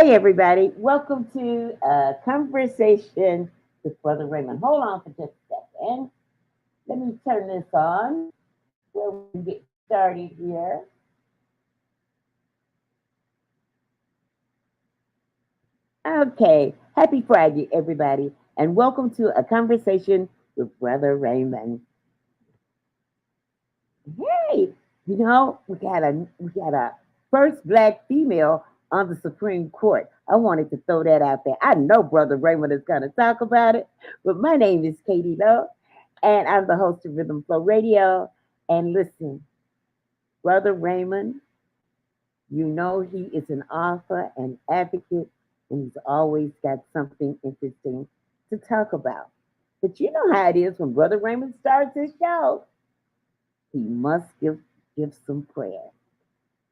Hey, everybody. Welcome to a conversation with Brother Raymond. Hold on for just a second. Let me turn this on where we can get started here. Okay. Happy Friday, everybody, and welcome to a conversation with Brother Raymond. Hey, we got a first black female on the Supreme Court. I wanted to throw that out there. I know Brother Raymond is going to talk about it, but my name is Katie Lowe, and I'm the host of Rhythm Flow Radio. And listen, Brother Raymond, you know he is an author and advocate, and he's always got something interesting to talk about. But you know how it is when Brother Raymond starts his show. He must give some prayer.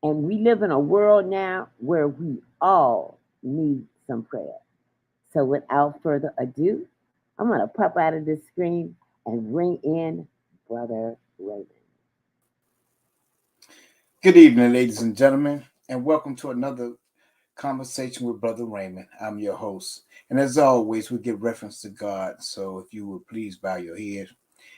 And we live in a world now where we all need some prayer. So without further ado, I'm going to pop out of this screen and bring in Brother Raymond. Good evening, ladies and gentlemen, and welcome to another conversation with Brother Raymond. I'm your host. And as always, we give reference to God. So if you would please bow your head.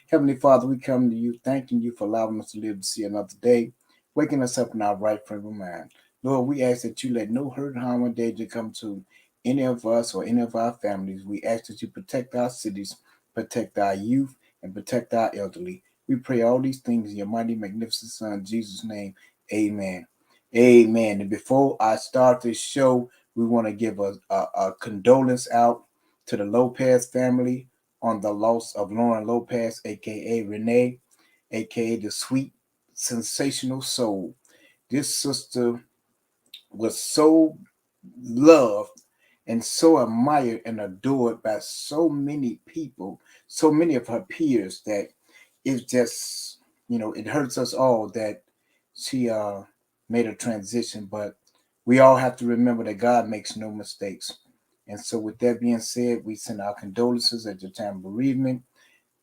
Heavenly Father, we come to you thanking you for allowing us to live to see another day, waking us up in our right frame of mind. Lord, we ask that you let no hurt, harm, or danger come to any of us or any of our families. We ask that you protect our cities, protect our youth, and protect our elderly. We pray all these things in your mighty, magnificent Son, Jesus' name. Amen. Amen. And before I start this show, we want to give a condolence out to the Lopez family on the loss of Lauren Lopez, aka Renee, aka the sweet, sensational soul. This sister was so loved and so admired and adored by so many people, so many of her peers that it's just, it hurts us all that she made a transition. But we all have to remember that God makes no mistakes. And so, with that being said, we send our condolences at your time of bereavement.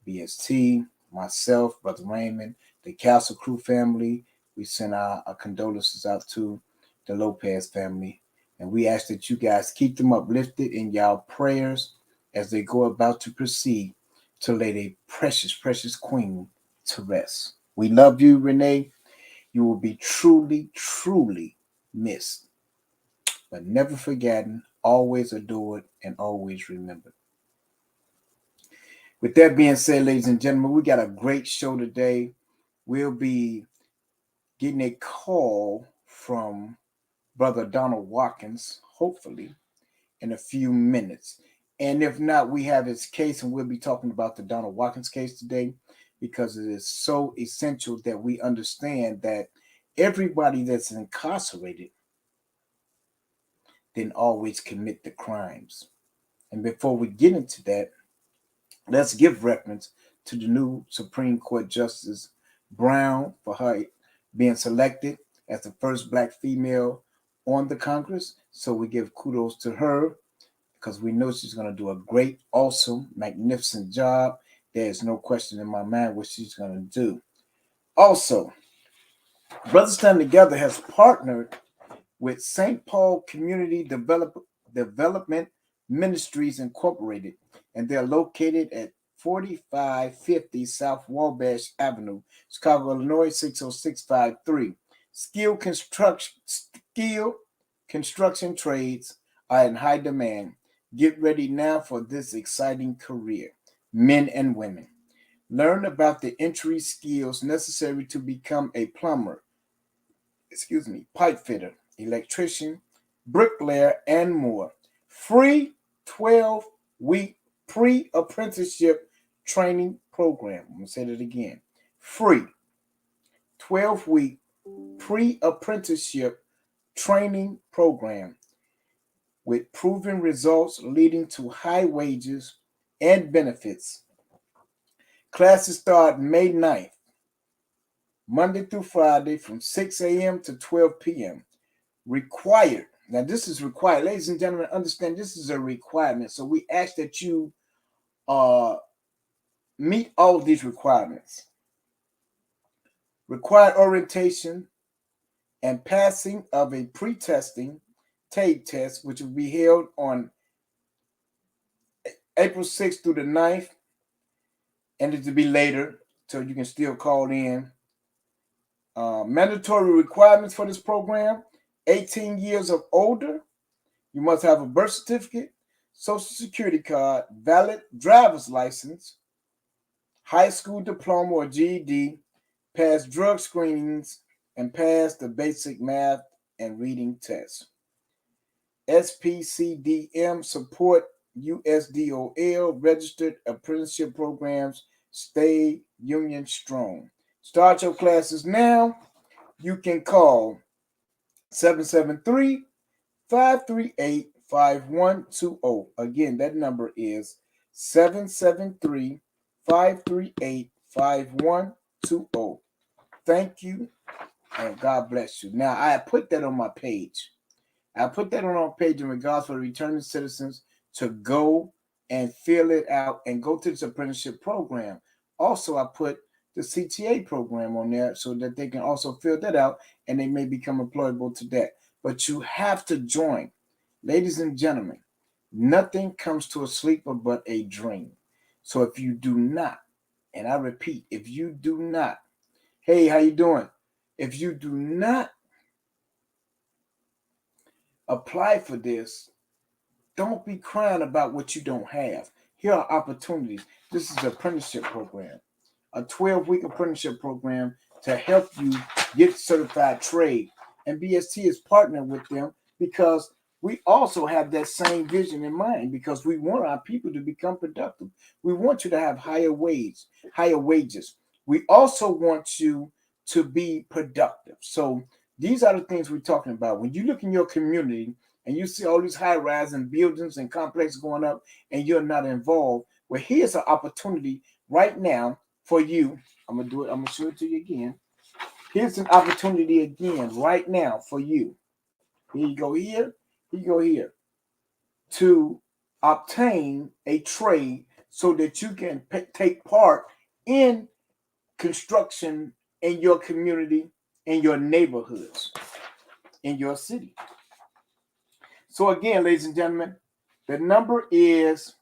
BST, myself, Brother Raymond, the Castle Crew family. We send our condolences out to the Lopez family. And we ask that you guys keep them uplifted in y'all prayers as they go about to proceed to lay their precious, precious queen to rest. We love you, Renee. You will be truly, truly missed, but never forgotten, always adored, and always remembered. With that being said, ladies and gentlemen, we got a great show today. We'll be getting a call from Brother Donald Watkins, hopefully, in a few minutes. And if not, we have his case, and we'll be talking about the Donald Watkins case today because it is so essential that we understand that everybody that's incarcerated didn't always commit the crimes. And before we get into that, let's give reference to the new Supreme Court Justice Brown for her being selected as the first black female on the Congress. So we give kudos to her because we know she's going to do a great, awesome, magnificent job. There is no question in my mind what she's going to do. Also, Brothers Stand Together has partnered with St. Paul Community Development Ministries Incorporated, and they're located at 4550 South Wabash Avenue, Chicago, Illinois 60653. Skilled construction trades are in high demand. Get ready now for this exciting career, men and women. Learn about the entry skills necessary to become a plumber, pipe fitter, electrician, bricklayer, and more. Free 12-week pre-apprenticeship training program. I'm going to say that again. Free 12-week pre-apprenticeship training program with proven results leading to high wages and benefits. Classes start May 9th, Monday through Friday from 6 a.m. to 12 p.m. Required. Now, this is required. Ladies and gentlemen, understand this is a requirement. So we ask that you meet all of these requirements. Required orientation and passing of a pre-testing TABE test, which will be held on April 6th through the 9th, and it will be later, so you can still call in. Mandatory requirements for this program: 18 years of older. You must have a birth certificate, social security card, valid driver's license, high school diploma or GED, pass drug screenings, and pass the basic math and reading test. SPCDM support USDOL registered apprenticeship programs. Stay union strong. Start your classes now. You can call 773-538-5120. Again, that number is 773-538-5120. Thank you, and God bless you. Now, I put that on my page. I put that on our page in regards for returning citizens to go and fill it out and go to this apprenticeship program. Also, I put the CTA program on there so that they can also fill that out and they may become employable to that. But you have to join. Ladies and gentlemen, nothing comes to a sleeper but a dream. So if you do not, and I repeat, if you do not, hey, how you doing? If you do not apply for this, don't be crying about what you don't have. Here are opportunities. This is an apprenticeship program, a 12-week apprenticeship program to help you get certified trade. And BST is partnering with them because we also have that same vision in mind, because we want our people to become productive. We want you to have higher wages. We also want you to be productive. So these are the things we're talking about. When you look in your community and you see all these high-rise and buildings and complexes going up and you're not involved, well, here's an opportunity right now for you. I'm going to do it. I'm going to show it to you again. Here's an opportunity again right now for you. Here you go here. Here you go here. To obtain a trade so that you can take part in construction in your community, in your neighborhoods, in your city. So again, ladies and gentlemen, the number is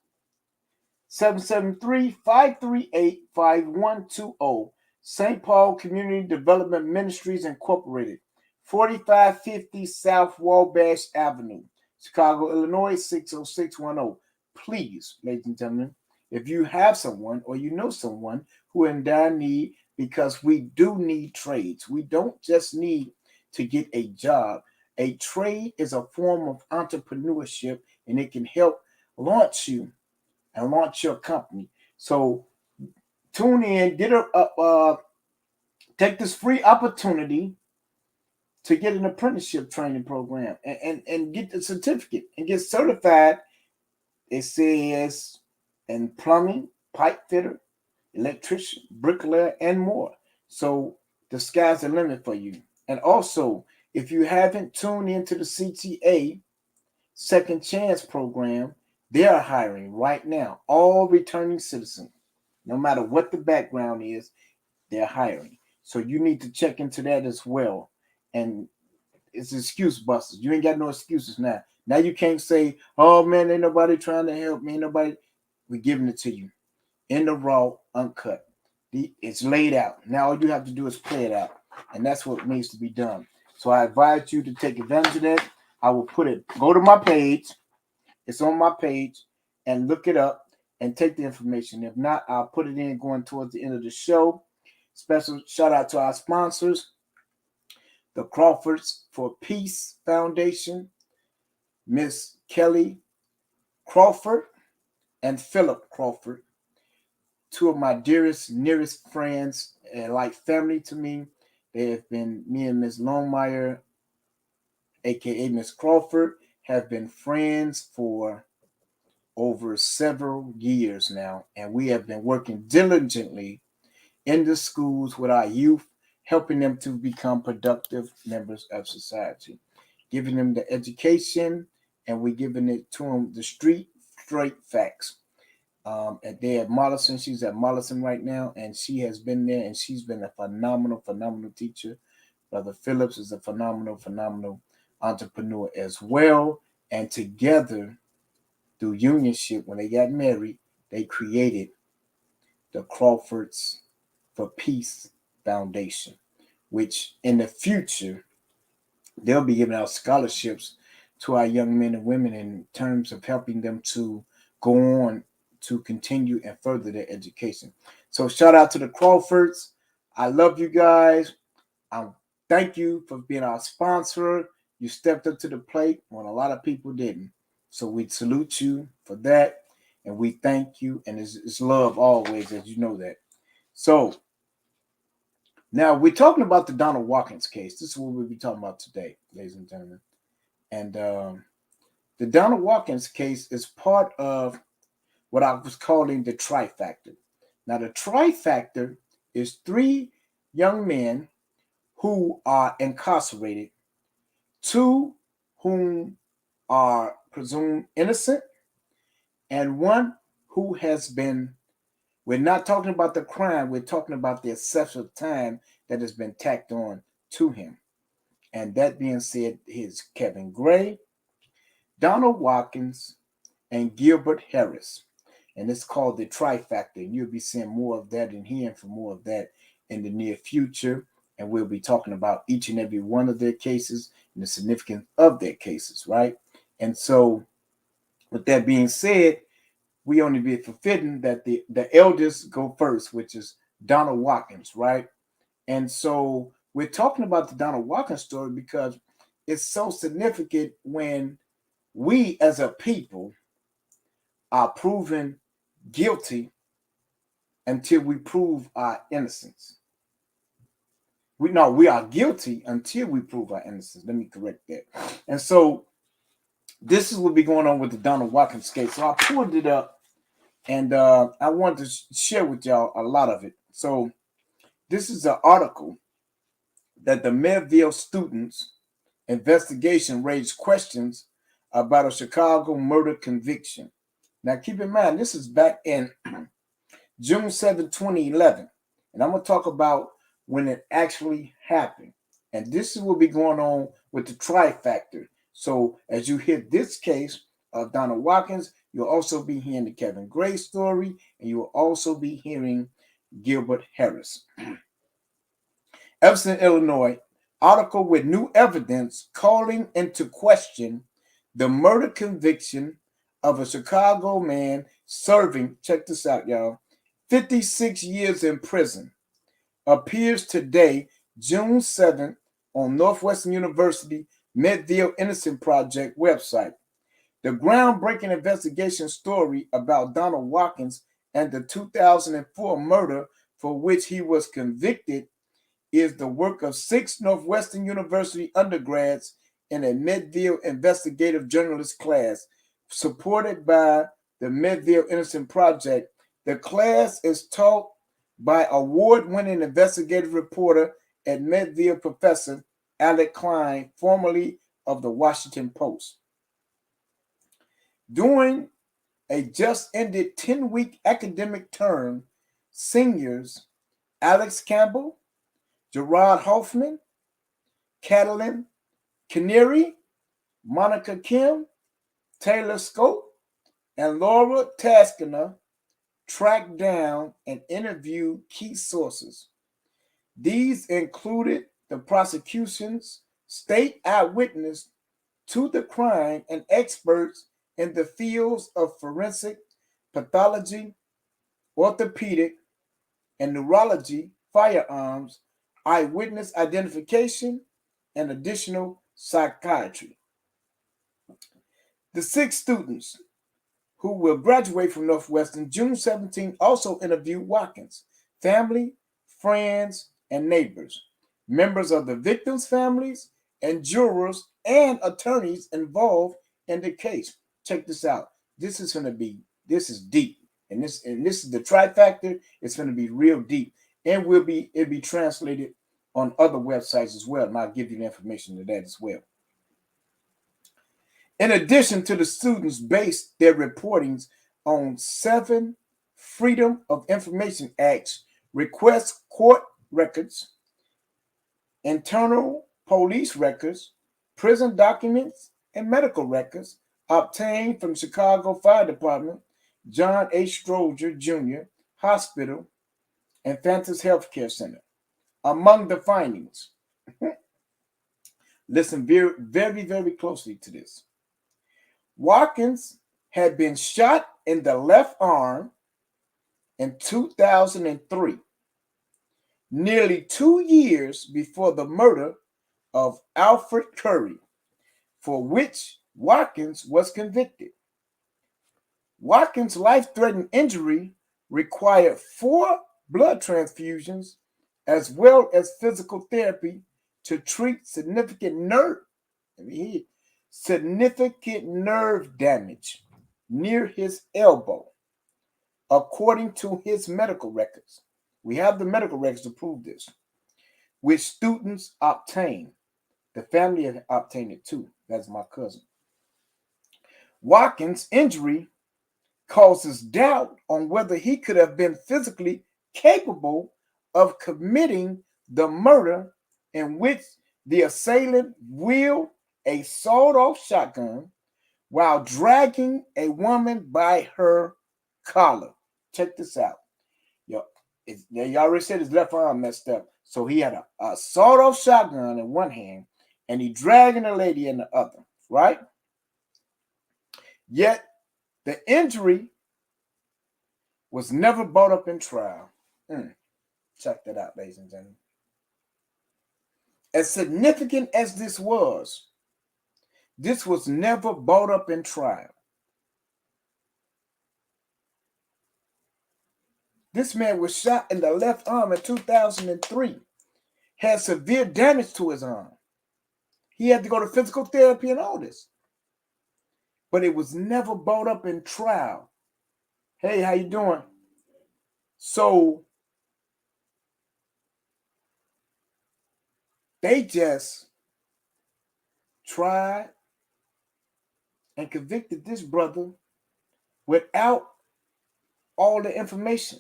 773-538-5120. St. Paul Community Development Ministries Incorporated, 4550 South Wabash Avenue, Chicago, Illinois, 60610. Please, ladies and gentlemen, if you have someone or you know someone who is in dire need, because we do need trades. We don't just need to get a job. A trade is a form of entrepreneurship, and it can help launch you and launch your company. So tune in, take this free opportunity to get an apprenticeship training program and get the certificate and get certified. It says in plumbing, pipe fitter, electrician, bricklayer, and more. So the sky's the limit for you. And also, if you haven't tuned into the CTA Second Chance program, they are hiring right now. All returning citizens, no matter what the background is, they're hiring. So you need to check into that as well. And it's excuse busters. You ain't got no excuses now. Now you can't say, oh man, ain't nobody trying to help me. Ain't nobody. We're giving it to you in the raw, uncut. It's laid out. Now all you have to do is play it out. And that's what needs to be done. So I advise you to take advantage of that. I will go to my page. It's on my page, and look it up and take the information. If not, I'll put it in going towards the end of the show. Special shout out to our sponsors, the Crawfords for Peace Foundation, Miss Kelly Crawford and Philip Crawford, two of my dearest, nearest friends and like family to me. They have been, me and Miss Longmire, aka Miss Crawford, have been friends for over several years now, and we have been working diligently in the schools with our youth, helping them to become productive members of society, giving them the education, and we're giving it to them the straight facts. And they at Mollison. She's at Mollison right now, and she has been there, and she's been a phenomenal teacher. Brother Phillips is a phenomenal entrepreneur as well. And together, through unionship, when they got married, they created the Crawfords for Peace Foundation, which in the future, they'll be giving out scholarships to our young men and women in terms of helping them to go on to continue and further their education. So shout out to the Crawfords. I love you guys. Thank you for being our sponsor. You stepped up to the plate when a lot of people didn't. So we salute you for that. And we thank you. And it's love always, as you know that. So now we're talking about the Donald Watkins case. This is what we'll be talking about today, ladies and gentlemen. And the Donald Watkins case is part of what I was calling the trifactor. Now, the trifactor is 3 young men who are incarcerated, 2 whom are presumed innocent, and 1 who has been, we're not talking about the crime, we're talking about the excessive time that has been tacked on to him. And that being said, is Kevin Gray, Donald Watkins, and Gilbert Harris. And it's called the trifactor. And you'll be seeing more of that and hearing from more of that in the near future. And we'll be talking about each and every one of their cases and the significance of their cases, right? And so, with that being said, we only be forbidden that the eldest go first, which is Donald Watkins, right? And so we're talking about the Donald Watkins story because it's so significant when we as a people are proven guilty until we prove our innocence. We are guilty until we prove our innocence. Let me correct that. And so this is what be going on with the Donald Watkins case. So I pulled it up and I wanted to share with y'all a lot of it. So this is an article that the Medville students investigation raised questions about a Chicago murder conviction. Now keep in mind, this is back in June 7, 2011. And I'm going to talk about when it actually happened. And this is what be going on with the trifactor. So as you hear this case of Donald Watkins, you'll also be hearing the Kevin Gray story, and you will also be hearing Gilbert Harris. Evanston, Illinois, article with new evidence calling into question the murder conviction of a Chicago man serving, check this out, y'all, 56 years in prison, appears today, June 7th, on Northwestern University Medville Innocent Project website. The groundbreaking investigation story about Donald Watkins and the 2004 murder for which he was convicted is the work of 6 Northwestern University undergrads in a Medville investigative journalist class, supported by the Medville Innocent Project. The class is taught by award-winning investigative reporter at Medville, Professor Alec Klein, formerly of the Washington Post. During a just-ended 10-week academic term, seniors Alex Campbell, Gerard Hoffman, Catalin Canary, Monica Kim, Taylor Scope, and Laura Taskiner tracked down and interviewed key sources. These included the prosecution's state eyewitness to the crime and experts in the fields of forensic pathology, orthopedic, and neurology, firearms, eyewitness identification, and additional psychiatry. The 6 students who will graduate from Northwestern June 17 also interviewed Watkins, family, friends, and neighbors, members of the victims' families, and jurors and attorneys involved in the case. Check this out. This is deep. And this is the trifactor. It's going to be real deep. And it'll be translated on other websites as well. And I'll give you the information to that as well. In addition to the students based their reportings on 7 Freedom of Information Acts, request court records, internal police records, prison documents, and medical records obtained from Chicago Fire Department, John H. Stroger Jr. Hospital, and Fantas Healthcare Center. Among the findings, listen very, very, very closely to this. Watkins had been shot in the left arm in 2003, nearly 2 years before the murder of Alfred Curry, for which Watkins was convicted. Watkins' life-threatening injury required 4 blood transfusions as well as physical therapy to treat significant nerve damage near his elbow, according to his medical records. We have the medical records to prove this, which students obtained. The family had obtained it too. That's my cousin. Watkins' injury causes doubt on whether he could have been physically capable of committing the murder in which the assailant wielded a sawed-off shotgun while dragging a woman by her collar. Check this out. Y'all already said his left arm messed up. So he had a sawed-off shotgun in one hand and he dragging a lady in the other, right? Yet the injury was never brought up in trial. Check that out, ladies and gentlemen. As significant as this was never brought up in trial. This man was shot in the left arm in 2003, had severe damage to his arm. He had to go to physical therapy and all this. But it was never brought up in trial. Hey, how you doing? So they just tried and convicted this brother without all the information.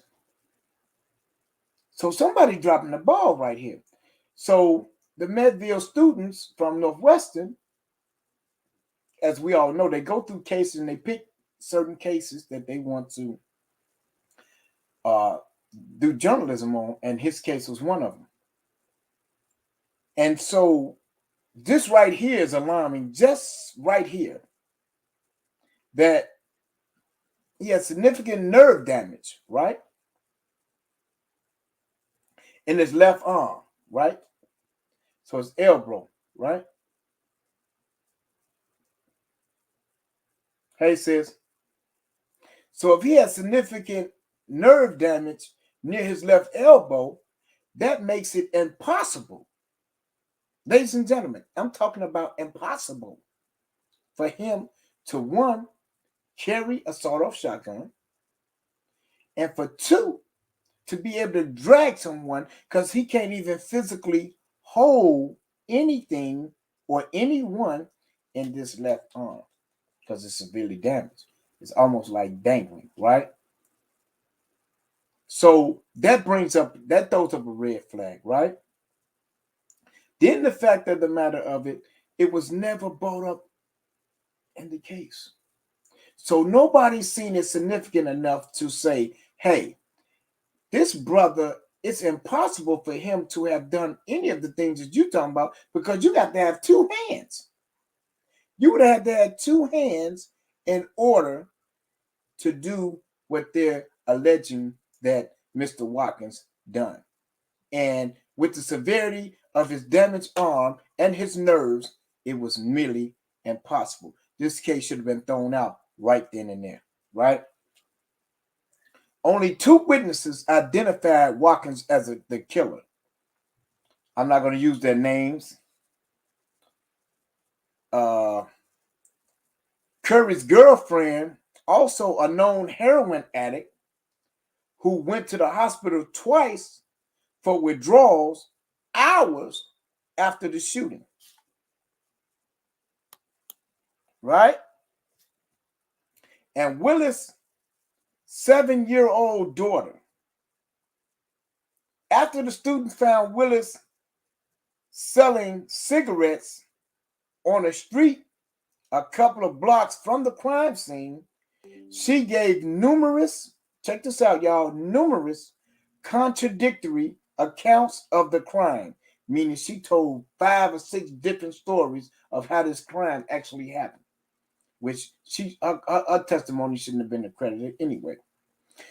So somebody dropping the ball right here. So the Medville students from Northwestern, as we all know, they go through cases and they pick certain cases that they want to do journalism on, and his case was one of them. And so this right here is alarming, just right here, that he has significant nerve damage, right? In his left arm, right? So his elbow, right? Hey, sis. So if he has significant nerve damage near his left elbow, that makes it impossible. Ladies and gentlemen, I'm talking about impossible for him to, 1, carry a sawed-off shotgun, and for 2, to be able to drag someone, because he can't even physically hold anything or anyone in this left arm because it's severely damaged. It's almost like dangling, right? So that throws up a red flag, right? Then the fact of the matter of it, it was never brought up in the case. So nobody's seen it significant enough to say, hey, this brother, it's impossible for him to have done any of the things that you're talking about, because you got to have 2 hands. You would have to have 2 hands in order to do what they're alleging that Mr. Watkins done. And with the severity of his damaged arm and his nerves, it was merely impossible. This case should have been thrown out right then and there, right? Only 2 witnesses identified Watkins as the killer. I'm not going to use their names. Curry's girlfriend, also a known heroin addict, who went to the hospital twice for withdrawals hours after the shooting. Right? And Willis' 7-year-old daughter. After the students found Willis selling cigarettes on a street a couple of blocks from the crime scene, she gave numerous, check this out, y'all, numerous contradictory accounts of the crime, meaning she told 5 or 6 different stories of how this crime actually happened, which her testimony shouldn't have been accredited anyway.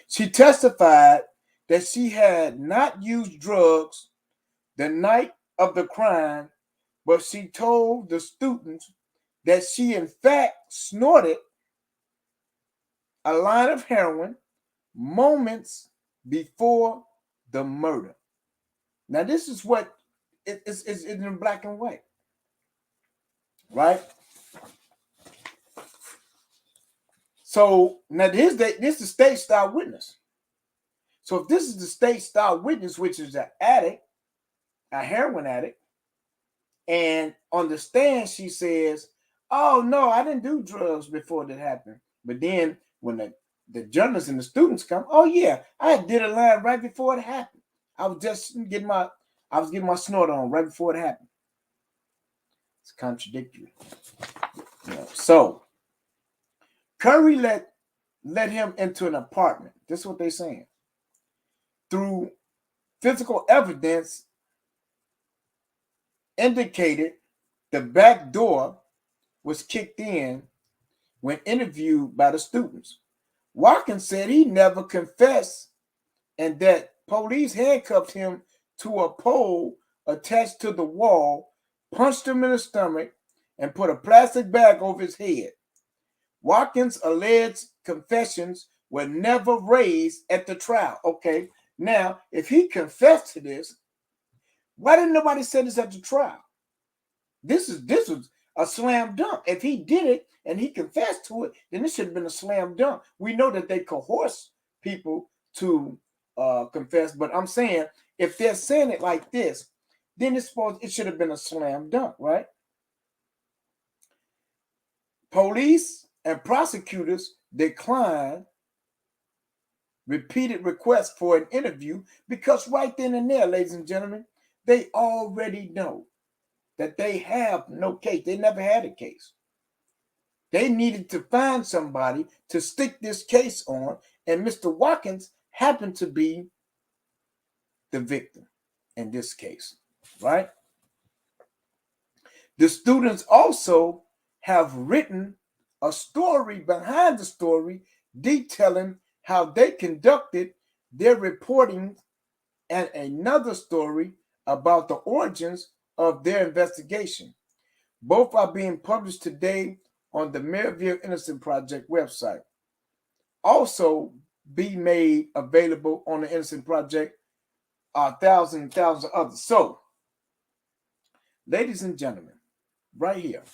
She testified that she had not used drugs the night of the crime, but she told the students that she in fact snorted a line of heroin moments before the murder. Now, this is what it's in black and white, right? So now this is state star witness. So if this is the state star witness, which is an addict, a heroin addict, and on the stand she says, "Oh no, I didn't do drugs before that happened." But then when the journalists and the students come, "Oh yeah, I did a line right before it happened. I was getting my snort on right before it happened." It's contradictory. So Curry let him into an apartment. This is what they're saying. Through physical evidence indicated the back door was kicked in when interviewed by the students. Watkins said he never confessed and that police handcuffed him to a pole attached to the wall, punched him in the stomach, and put a plastic bag over his head. Watkins' alleged confessions were never raised at the trial. Okay, now, if he confessed to this, why didn't nobody say this at the trial? This was a slam dunk. If he did it and he confessed to it, then this should have been a slam dunk. We know that they coerce people to confess, but I'm saying if they're saying it like this, then it should have been a slam dunk, right? Police and prosecutors declined repeated requests for an interview because right then and there, ladies and gentlemen, they already know that they have no case. They never had a case. They needed to find somebody to stick this case on, and Mr. Watkins happened to be the victim in this case, right? The students also have written a story behind the story detailing how they conducted their reporting and another story about the origins of their investigation. Both are being published today on the Maryville Innocent Project website. Also be made available on the Innocent Project, thousands of others. So, ladies and gentlemen, right here,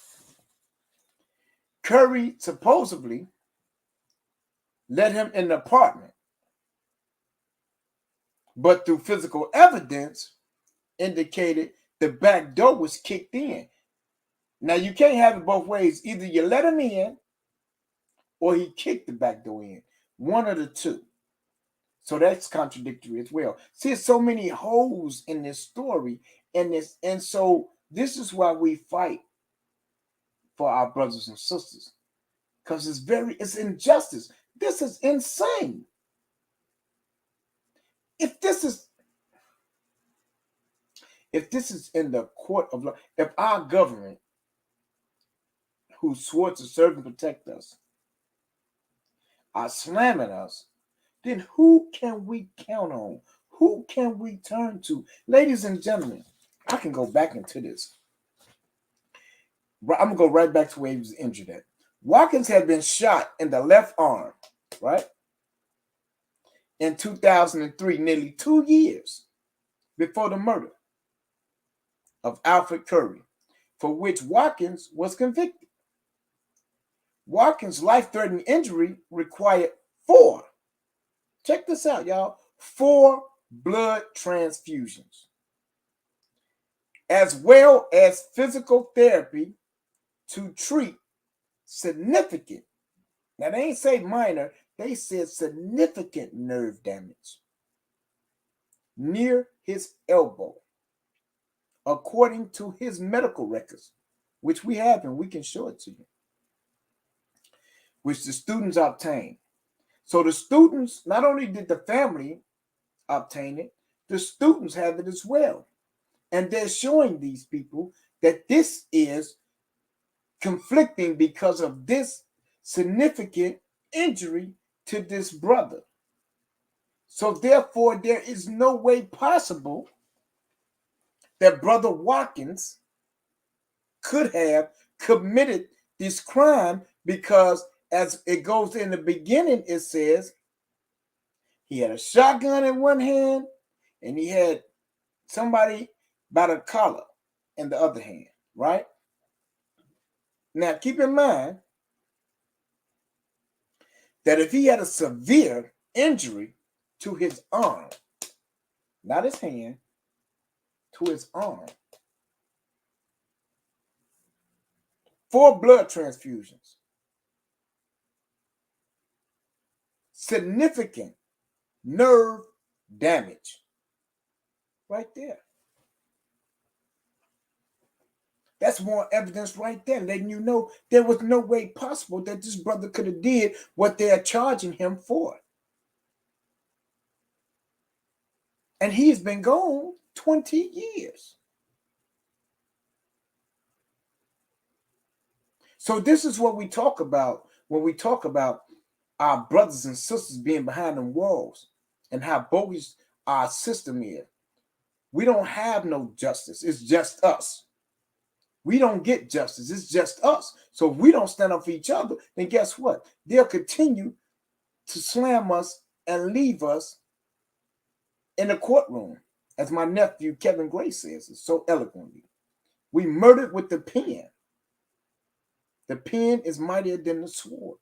Curry supposedly let him in the apartment, but through physical evidence indicated the back door was kicked in. Now, you can't have it both ways. Either you let him in or he kicked the back door in. One of the two. So that's contradictory as well. See, there's so many holes in this story, and so this is why we fight for our brothers and sisters. Because it's injustice. This is insane. If this is in the court of law, if our government, who swore to serve and protect us, are slamming us, then who can we count on? Who can we turn to? Ladies and gentlemen, I can go back into this. I'm going to go right back to where he was injured at. Watkins had been shot in the left arm, right? In 2003, nearly 2 years before the murder of Alfred Curry, for which Watkins was convicted. Watkins' life-threatening injury required 4, check this out, y'all, 4 blood transfusions, as well as physical therapy to treat significant, now they ain't say minor, they said significant nerve damage near his elbow, according to his medical records. which we have, and we can show it to you, which the students obtained. So the students, not only did the family obtain it, the students have it as well. And they're showing these people that this is conflicting because of this significant injury to this brother. So therefore, there is no way possible that Brother Watkins could have committed this crime, because as it goes in the beginning, it says he had a shotgun in one hand and he had somebody by the collar in the other hand, right? Now, keep in mind that if he had a severe injury to his arm, not his hand, to his arm, 4 blood transfusions, significant nerve damage, right there. That's more evidence right there, letting you know there was no way possible that this brother could have did what they are charging him for. And he's been gone 20 years. So this is what we talk about when we talk about our brothers and sisters being behind them walls and how bogus our system is. We don't have no justice. It's just us. We don't get justice. It's just us. So if we don't stand up for each other, then guess what? They'll continue to slam us and leave us in the courtroom, as my nephew Kevin Gray says it so eloquently. We murdered with the pen. The pen is mightier than the sword.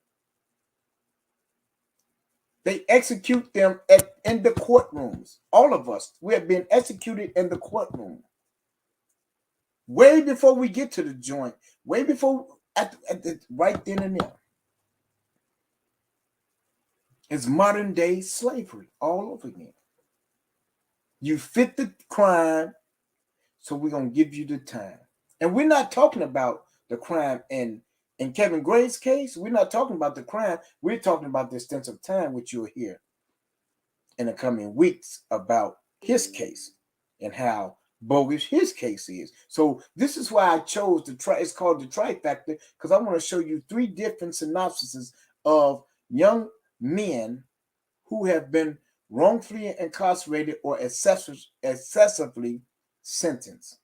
They execute them in the courtrooms. All of us, we have been executed in the courtroom. Way before we get to the joint, way before, right then and there. It's modern day slavery all over again. You fit the crime, so we're going to give you the time. And we're not talking about the crime in Kevin Gray's case. We're not talking about the crime. We're talking about the extensive time, which you'll hear in the coming weeks about his case and how bogus his case is. So this is why I chose it's called the trifecta, because I want to show you 3 different synopsises of young men who have been wrongfully incarcerated or excessively sentenced.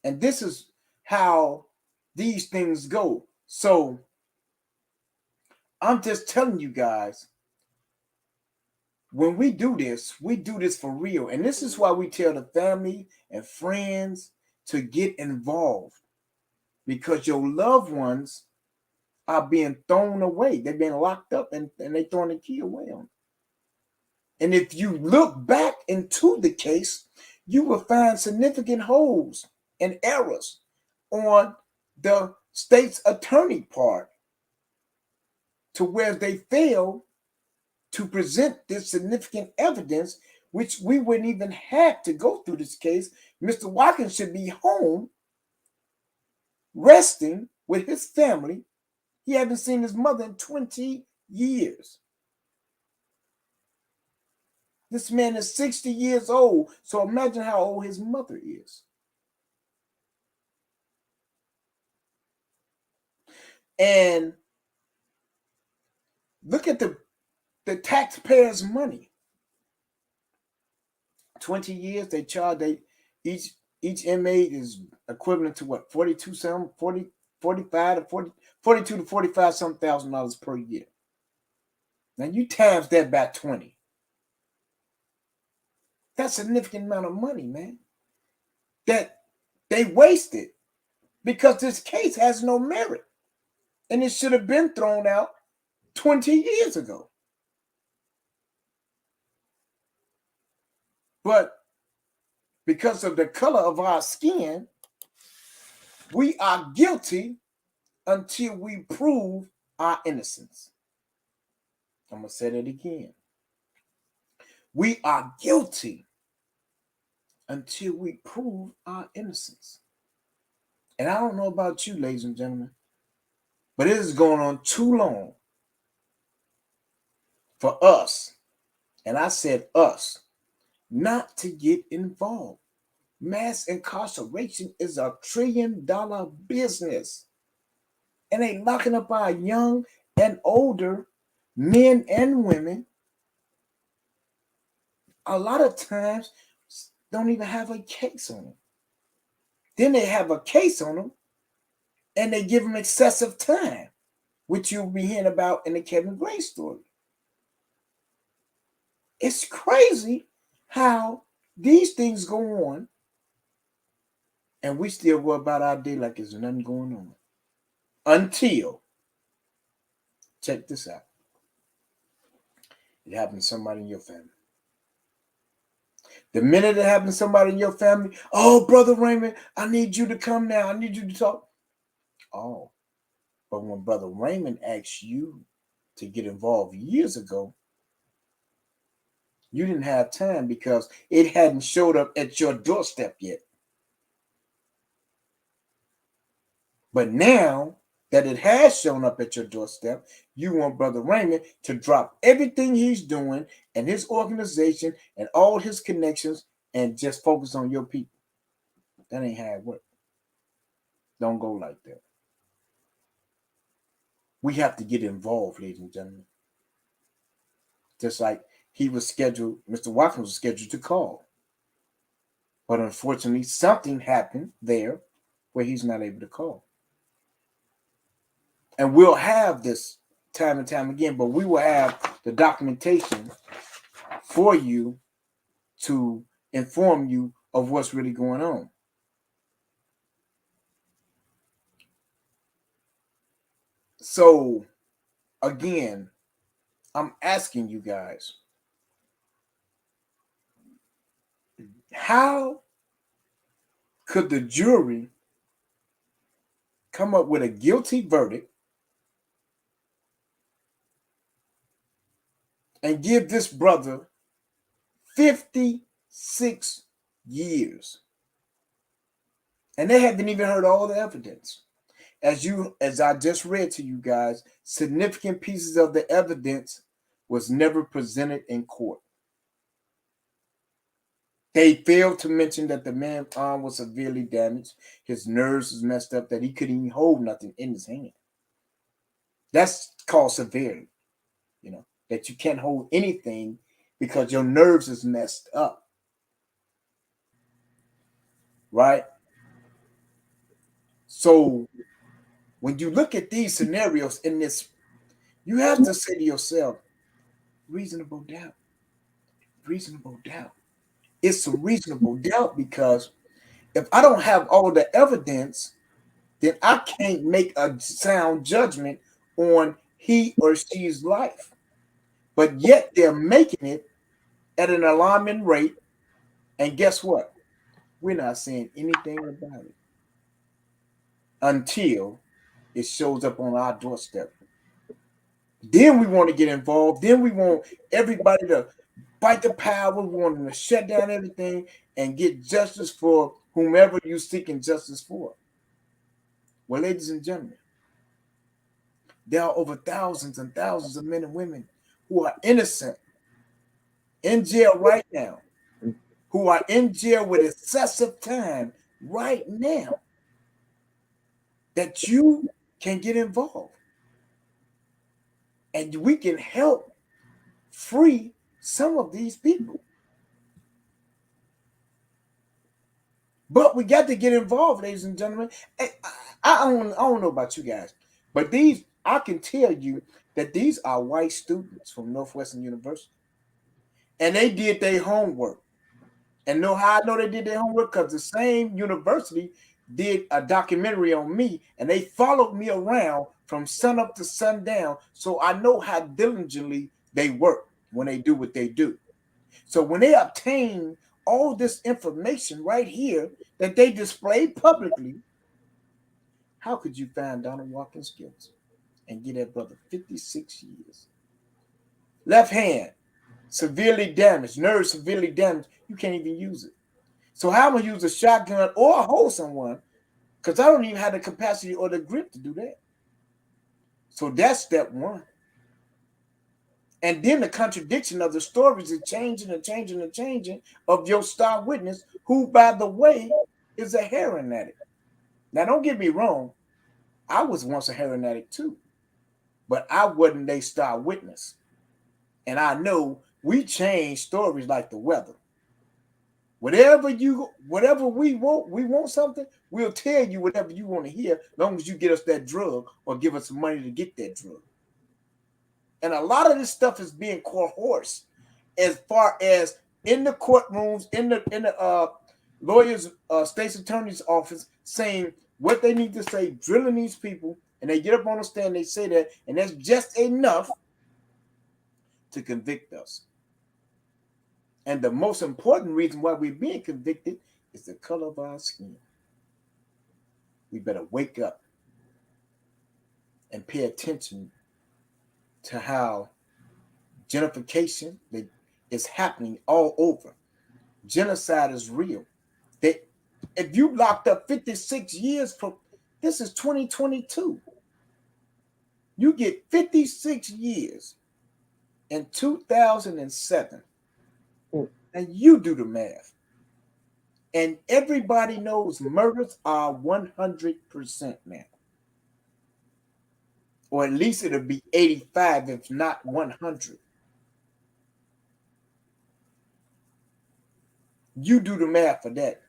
And this is how these things go. So I'm just telling you guys, when we do this for real. And this is why we tell the family and friends to get involved, because your loved ones are being thrown away. They're being locked up and they're throwing the key away on them. And if you look back into the case, you will find significant holes and errors on the state's attorney part, to where they fail to present this significant evidence, which we wouldn't even have to go through this case. Mr. Watkins should be home resting with his family. He hasn't seen his mother in 20 years. This man is 60 years old, so imagine how old his mother is. And look at the taxpayers' money. 20 years, they charge, each inmate is equivalent to what, 42 some, 40, 45 to 40, 42 to 45 some $1,000 per year. Now you times that by 20. That's a significant amount of money, man, that they wasted, because this case has no merit. And it should have been thrown out 20 years ago. But because of the color of our skin, we are guilty until we prove our innocence. I'm going to say that again. We are guilty until we prove our innocence. And I don't know about you, ladies and gentlemen, but it is going on too long for us, and I said us, not to get involved. Mass incarceration is $1 trillion business. And they locking up our young and older men and women. A lot of times don't even have a case on them. Then they have a case on them and they give them excessive time, which you'll be hearing about in the Kevin Gray story. It's crazy how these things go on and we still go about our day like there's nothing going on. Until, check this out, it happens to somebody in your family. The minute it happens to somebody in your family, oh, Brother Raymond, I need you to come now. I need you to talk. Oh, but when Brother Raymond asked you to get involved years ago, you didn't have time because it hadn't showed up at your doorstep yet. But now that it has shown up at your doorstep, you want Brother Raymond to drop everything he's doing and his organization and all his connections and just focus on your people. That ain't how it works. Don't go like that. We have to get involved, ladies and gentlemen. Just like he was scheduled, Mr. Watkins was scheduled to call. But unfortunately, something happened there where he's not able to call. And we'll have this time and time again, but we will have the documentation for you to inform you of what's really going on. So, again, I'm asking you guys, how could the jury come up with a guilty verdict and give this brother 56 years? And they haven't even heard all the evidence. As I just read to you guys, significant pieces of the evidence was never presented in court. They failed to mention that the man's arm was severely damaged, his nerves was messed up, that he couldn't even hold nothing in his hand. That's called severely, that you can't hold anything because your nerves is messed up. Right? So when you look at these scenarios in this, you have to say to yourself, reasonable doubt. Reasonable doubt. It's some reasonable doubt because if I don't have all the evidence, then I can't make a sound judgment on he or she's life. But yet they're making it at an alarming rate. And guess what? We're not saying anything about it until it shows up on our doorstep. Then we want to get involved. Then we want everybody to fight the power. We want them to shut down everything and get justice for whomever you're seeking justice for. Well, ladies and gentlemen, there are over thousands and thousands of men and women who are innocent in jail right now, who are in jail with excessive time right now, that you can get involved. And we can help free some of these people. But we got to get involved, ladies and gentlemen. I don't know about you guys, but I can tell you that these are white students from Northwestern University. And they did their homework. And know how I know they did their homework? Because the same university did a documentary on me, and they followed me around from sun up to sundown. So I know how diligently they work when they do what they do. So when they obtain all this information right here that they display publicly, how could you find Donald Watkins guilty and get that brother 56 years? Left hand, severely damaged, nerve severely damaged. You can't even use it. So how am I use a shotgun or hold someone because I don't even have the capacity or the grit to do that. So that's step one. And then the contradiction of the stories is changing and changing and changing of your star witness, who, by the way, is a heroin addict. Now, don't get me wrong. I was once a heroin addict too, but I wasn't a star witness. And I know we change stories like the weather. Whatever we want something, we'll tell you whatever you want to hear, as long as you get us that drug or give us some money to get that drug. And a lot of this stuff is being coerced, as far as in the courtrooms, in the lawyers, state's attorney's office, saying what they need to say, drilling these people, and they get up on the stand, they say that, and that's just enough to convict us. And the most important reason why we're being convicted is the color of our skin. We better wake up and pay attention to how gentrification is happening all over. Genocide is real. If you locked up 56 years from, this is 2022, you get 56 years in 2007. And you do the math. And everybody knows murders are 100% now. Or at least it'll be 85, if not 100. You do the math for that.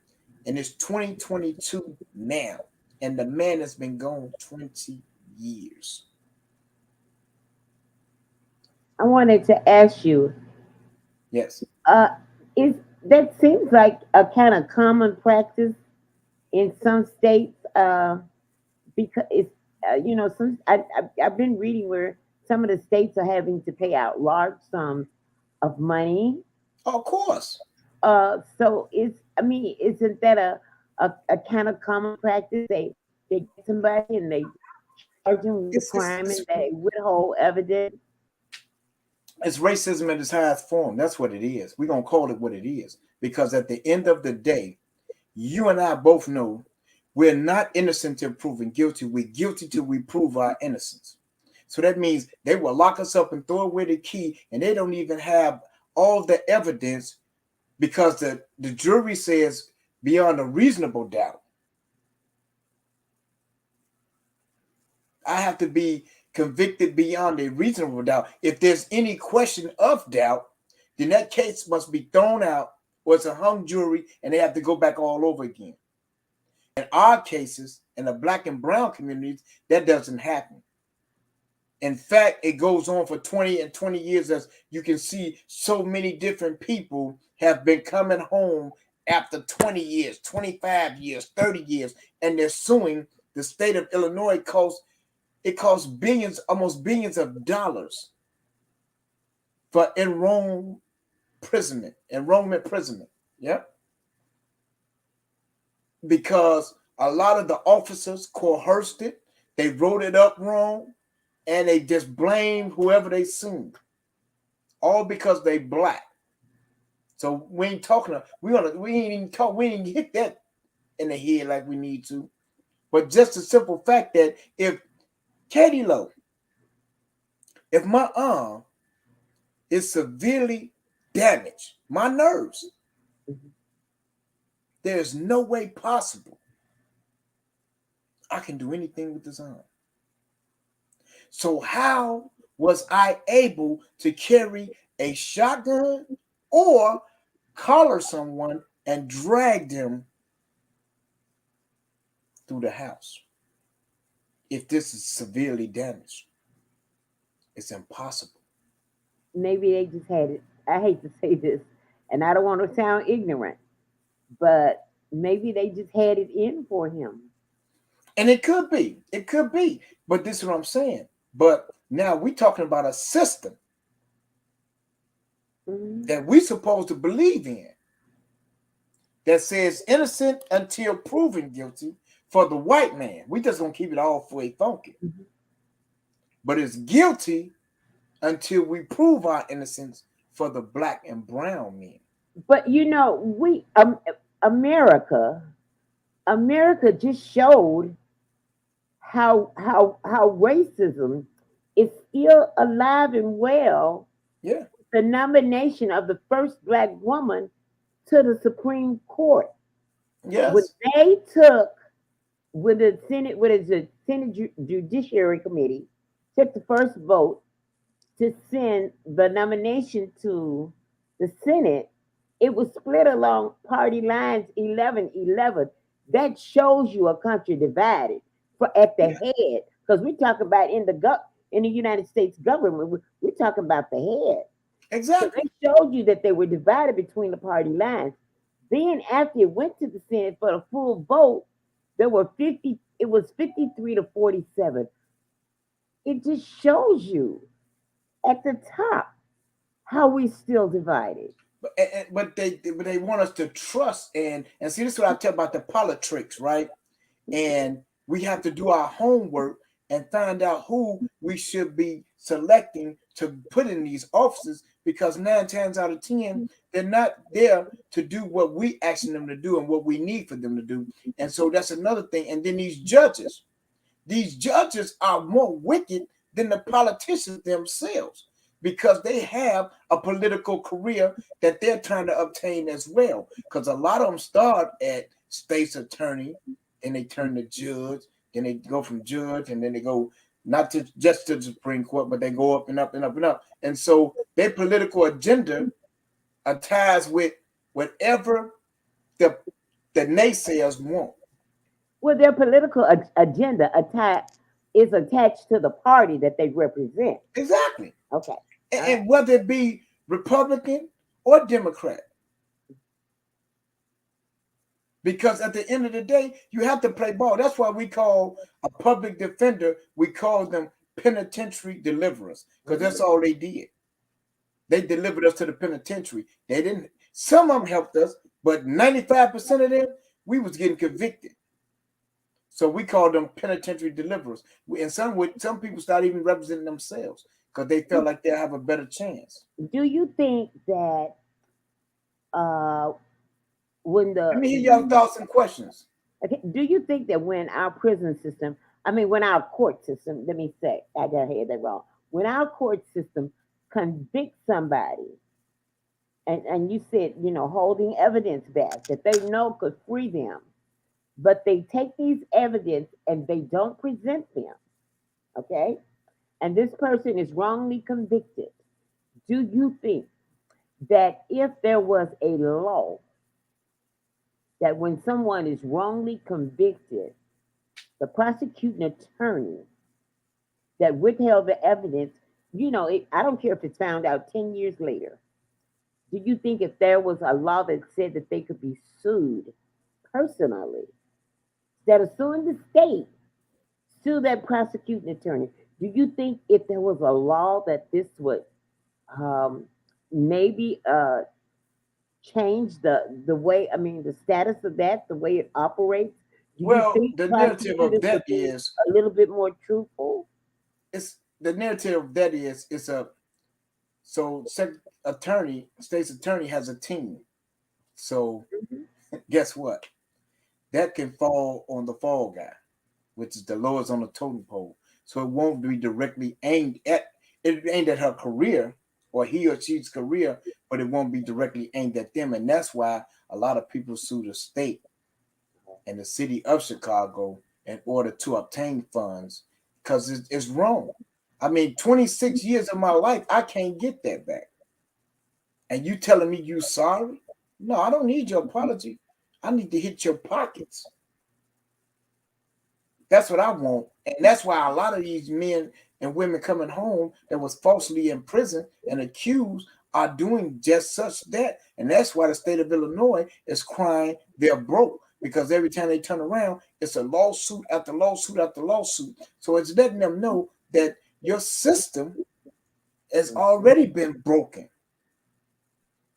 And it's 2022 now. And the man has been gone 20 years. I wanted to ask you, Yes. is that seems like a kind of common practice in some states? Because it's some I've been reading where some of the states are having to pay out large sums of money. Of course. So isn't that a kind of common practice? They get somebody and they charge them with a crime and they withhold evidence. It's racism in its highest form. That's what it is. We're going to call it what it is. Because at the end of the day, you and I both know we're not innocent till proven guilty. We're guilty till we prove our innocence. So that means they will lock us up and throw away the key, and they don't even have all the evidence because the jury says beyond a reasonable doubt. I have to be convicted beyond a reasonable doubt. If there's any question of doubt, then that case must be thrown out, or it's a hung jury and they have to go back all over again. In our cases, in the black and brown communities, that doesn't happen. In fact, it goes on for 20 and 20 years, as you can see, so many different people have been coming home after 20 years, 25 years, 30 years, and they're suing the state of Illinois. It costs billions, almost billions of dollars for enrollment imprisonment. Yeah. Because a lot of the officers coerced it, they wrote it up wrong, and they just blamed whoever they sued. All because they black. So we ain't talking, we ain't even hit that in the head like we need to. But just the simple fact that if Katie Lowe, if my arm is severely damaged, my nerves, there's no way possible I can do anything with this arm. So how was I able to carry a shotgun or collar someone and drag them through the house if this is severely damaged? It's impossible. Maybe they just had it. I hate to say this, and I don't want to sound ignorant, but maybe they just had it in for him. And it could be. But this is what I'm saying. But now we're talking about a system that we're supposed to believe in that says innocent until proven guilty for the white man. We just gonna keep it all for a funky. But it's guilty until we prove our innocence for the black and brown men. But we America, America just showed how racism is still alive and well. Yeah. The nomination of the first black woman to the Supreme Court. When Yes. they took, when the Senate, what is the Senate Judiciary Committee, took the first vote to send the nomination to the Senate, it was split along party lines 11-11. That shows you a country divided for at the Yeah. head. Because we talk about in the United States government, we're talking about the head. So they Exactly. showed you that they were divided between the party lines. Then after it went to the Senate for the full vote, there were 50, it was 53-47. It just shows you at the top how we still divided. But they want us to trust and see, this is what I tell about the politics, right? And we have to do our homework and find out who we should be selecting to put in these offices, because 9 times out of 10 they're not there to do what we asking them to do and what we need for them to do. And so that's another thing. And then these judges are more wicked than the politicians themselves, because they have a political career that they're trying to obtain as well. Because a lot of them start at state's attorney, and they turn to judge, then they go from judge, and then they go not to just to the Supreme Court, but they go up and up and up and up. And so their political agenda ties with whatever the the naysayers want. Well, their political agenda is attached to the party that they represent. Exactly. Okay. And whether it be Republican or Democrat. Because at the end of the day, you have to play ball. That's why we call a public defender, we call them penitentiary deliverers, because that's all they did. They delivered us to the penitentiary. They didn't, some of them helped us, but 95% of them, we was getting convicted. So we call them penitentiary deliverers. And some people start even representing themselves because they felt like they'll have a better chance. Do you think that uh, when Let me hear your thoughts and questions. okay, do you think that when our prison system, I mean, when our court system, let me say, I got to hear that wrong. When our court system convicts somebody, and you said, holding evidence back that they know could free them, but they take these evidence and they don't present them, okay? And this person is wrongly convicted. Do you think that if there was a law that when someone is wrongly convicted, the prosecuting attorney that withheld the evidence, I don't care if it's found out 10 years later. Do you think if there was a law that said that they could be sued personally, instead of suing the state, sue that prosecuting attorney? Do you think if there was a law that this would um, maybe change the way, I mean, the status of that, the way it operates? Do you Well, think the narrative of prosecutors would that be is a little bit more truthful? it's the narrative of that is it's a so state's attorney has a team. So Mhm. guess what? That can fall on the fall guy, which is the lowest on the totem pole. So it won't be directly aimed at her career or he or she's career, but it won't be directly aimed at them. And that's why a lot of people sue the state and the city of Chicago in order to obtain funds, because it's wrong. I mean, 26 years of my life, I can't get that back. And you telling me you sorry? No, I don't need your apology. I need to hit your pockets. That's what I want. And that's why a lot of these men and women coming home that was falsely in prison and accused are doing just such that. And that's why the state of Illinois is crying they're broke, because every time they turn around, it's a lawsuit after lawsuit after lawsuit. So it's letting them know that your system has already been broken.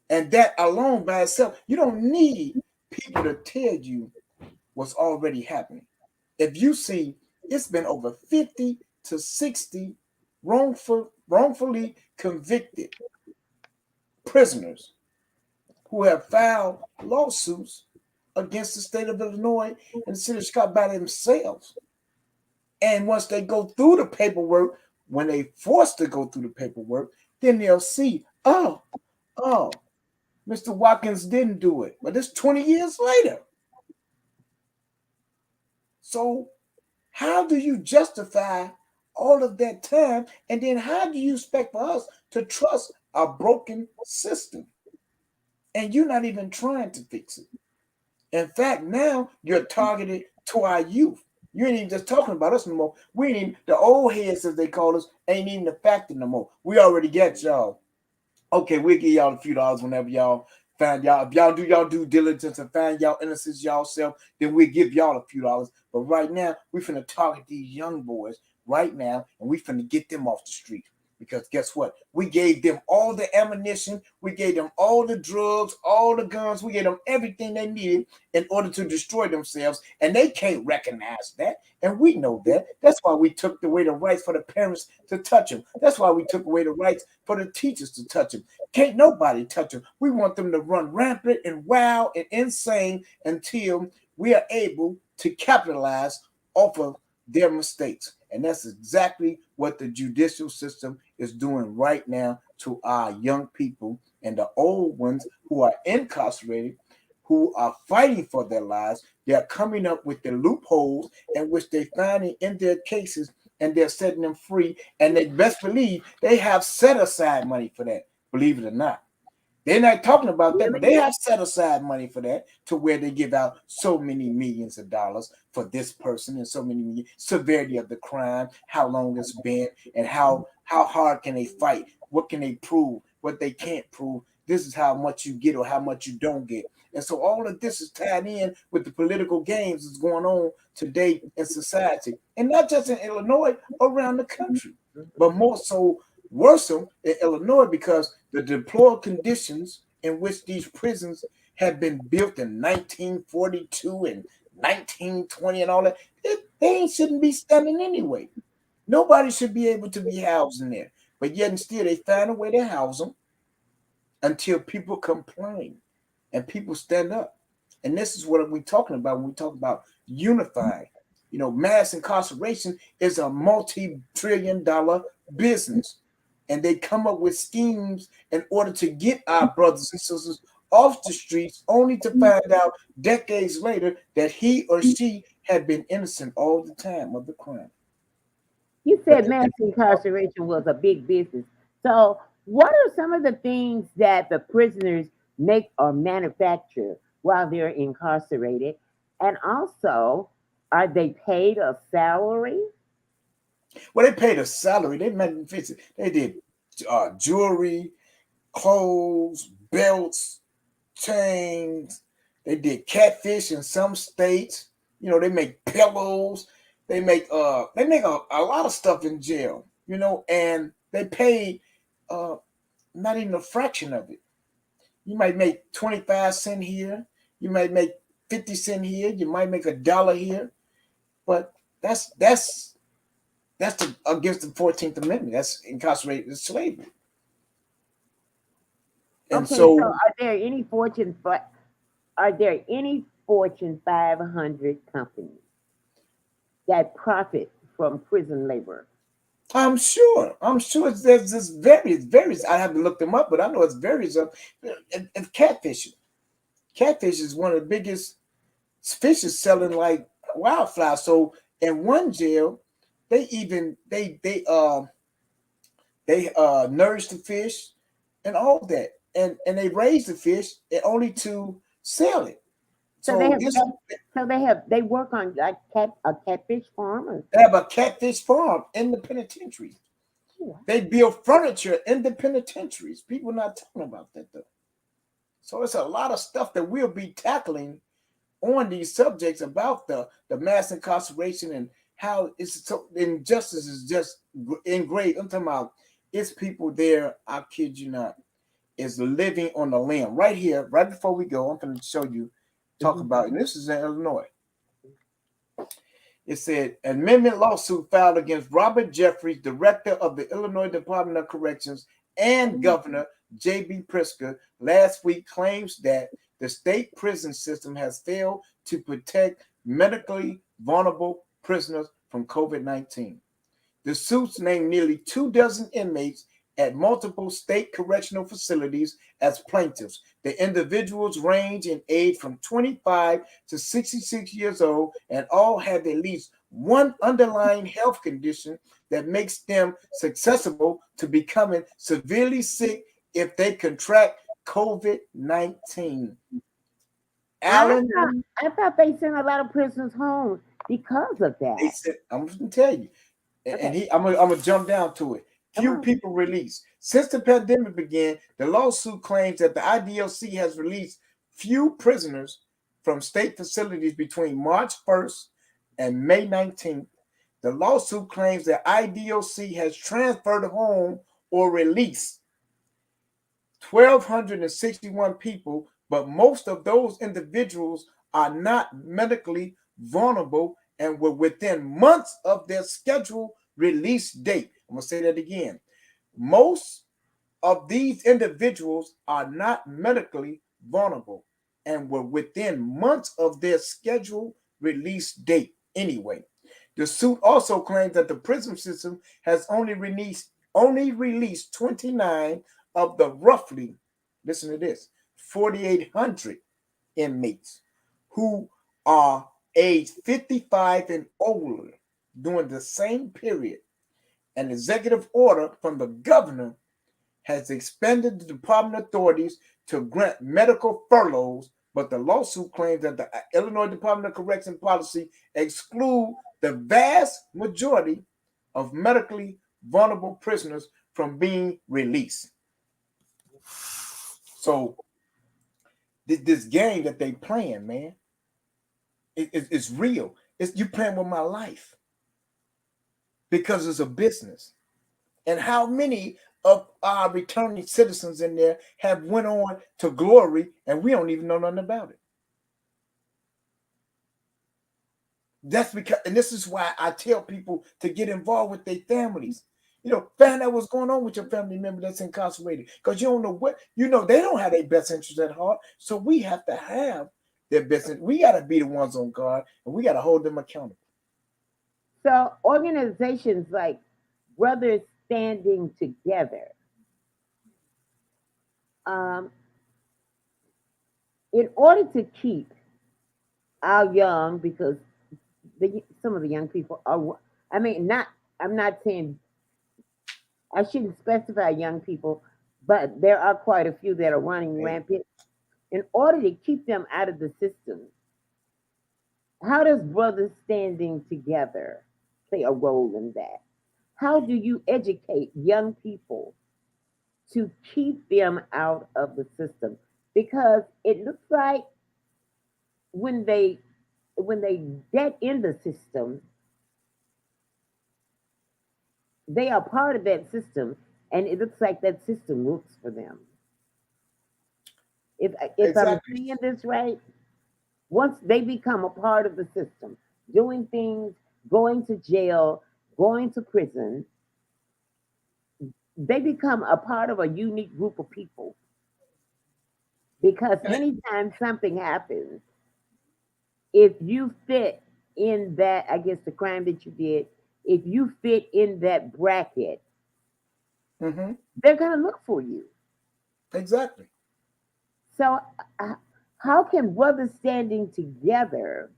And that alone by itself, you don't need people to tell you what's already happening. If you see, it's been over 50 to 60 wrongfully convicted prisoners who have filed lawsuits against the state of Illinois and the city of Chicago by themselves. And once they go through the paperwork, when they forced to go through the paperwork, then they'll see, oh, Mr. Watkins didn't do it. But it's 20 years later. So how do you justify all of that time? And then how do you expect for us to trust a broken system? And you're not even trying to fix it. In fact, now you're targeted to our youth. You ain't even just talking about us no more. We ain't even, the old heads, as they call us, ain't even a factor no more. We already got y'all. Okay, we'll give y'all a few dollars whenever y'all find y'all. If y'all do y'all due diligence and find y'all innocence y'all self, then we'll give y'all a few dollars. But right now, we finna target these young boys right now, and we finna get them off the street. Because guess what? We gave them all the ammunition, we gave them all the drugs, all the guns, we gave them everything they needed in order to destroy themselves, and they can't recognize that, and we know that. That's why we took away the rights for the parents to touch them. That's why we took away the rights for the teachers to touch them. Can't nobody touch them. We want them to run rampant and wild and insane until we are able to capitalize off of their mistakes. And that's exactly what the judicial system is doing right now to our young people and the old ones who are incarcerated, who are fighting for their lives. They're coming up with the loopholes in which they find it in their cases, and they're setting them free. And they best believe they have set aside money for that, believe it or not. They're not talking about that, but they have set aside money for that, to where they give out so many millions of dollars for this person and so many millions, severity of the crime, how long it's been, and how hard can they fight, what can they prove, what they can't prove. This is how much you get or how much you don't get. And so all of this is tied in with the political games that's going on today in society, and not just in Illinois, around the country, but more so worse in Illinois, because the deplorable conditions in which these prisons have been built in 1942 and 1920 and all that, they shouldn't be standing anyway. Nobody should be able to be housed in there. But yet and still they find a way to house them until people complain and people stand up. And this is what we're talking about when we talk about unifying. You know, mass incarceration is a multi-trillion-dollar business. And they come up with schemes in order to get our brothers and sisters off the streets, only to find out decades later that he or she had been innocent all the time of the crime. You said mass incarceration was a big business. So, what are some of the things that the prisoners make or manufacture while they're incarcerated? And also, are they paid a salary? Well, they paid a salary. They magnificent. They did jewelry, clothes, belts, chains. They did catfish in some states. You know, they make pillows. They make a lot of stuff in jail. You know, and they paid uh not even a fraction of it. You might make 25 cents here. You might make 50 cents here. You might make $1 here. But that's against the 14th Amendment. That's incarcerated slavery. And Okay, so so, are there any Fortune 500 companies that profit from prison labor? I'm sure there's this various. I haven't looked them up, but I know it's various of and catfishing. Catfish is one of the biggest fishes selling like wildfire. So in one jail, they even they nourish the fish and all that, and they raise the fish and only to sell it. So they So have this they work on like a catfish farm or they have a catfish farm in the penitentiary. what? They build furniture in the penitentiaries. People not talking about that though. So it's a lot of stuff that we'll be tackling on these subjects about the mass incarceration and how it's so injustice is just engraved. I'm talking about it's people there. I kid you not, is living on the limb right here. Right before we go, I'm going to show you talk Mhm. about, and this is in Illinois. It said amendment lawsuit filed against Robert Jeffries, director of the Illinois Department of Corrections, and Governor J.B. Pritzker last week claims that the state prison system has failed to protect medically vulnerable prisoners from COVID-19. The suits named nearly 24 inmates at multiple state correctional facilities as plaintiffs. The individuals range in age from 25 to 66 years old and all have at least one underlying health condition that makes them susceptible to becoming severely sick if they contract COVID-19. I Alan, thought, I thought they sent a lot of prisoners home because of they that. said, I'm going to tell you, and Okay, I'm gonna jump down to it. come Few on. people released. Since the pandemic began, the lawsuit claims that the IDOC has released few prisoners from state facilities between March 1st and May 19th. The lawsuit claims that IDOC has transferred home or released 1,261 people, but most of those individuals are not medically vulnerable and were within months of their scheduled release date. I'm going to say that again. Most of these individuals are not medically vulnerable and were within months of their scheduled release date anyway. The suit also claims that the prison system has only released 29 of the roughly, listen to this, 4,800 inmates who are age 55 and older during the same period. An executive order from the governor has expanded the department authorities to grant medical furloughs, but the lawsuit claims that the Illinois Department of Correction policy exclude the vast majority of medically vulnerable prisoners from being released. So this game that they playing, man, it's real. You playing with my life because it's a business. And how many of our returning citizens in there have went on to glory and we don't even know nothing about it? That's because, and this is why I tell people to get involved with their families. Find out what's going on with your family member that's incarcerated, because you don't know they don't have their best interest at heart. So we have to have their best interest. We got to be the ones on guard, and we got to hold them accountable. So organizations like Brothers Standing Together, um, in order to keep our young, because some of the young people are, I mean, not, I'm not saying, I shouldn't specify young people, but there are quite a few that are running Hey, rampant. In order to keep them out of the system, how does Brothers Standing Together play a role in that? How do you educate young people to keep them out of the system? Because it looks like when they when they get in the system, they are part of that system, and it looks like that system works for them. If I'm exactly. seeing this right, once they become a part of the system, doing things, going to jail, going to prison, they become a part of a unique group of people. Because And anytime something happens, if you fit in that, I guess the crime that you did, if you fit in that bracket, mhm, they're going to look for you. exactly. So, uh, how can brothers standing together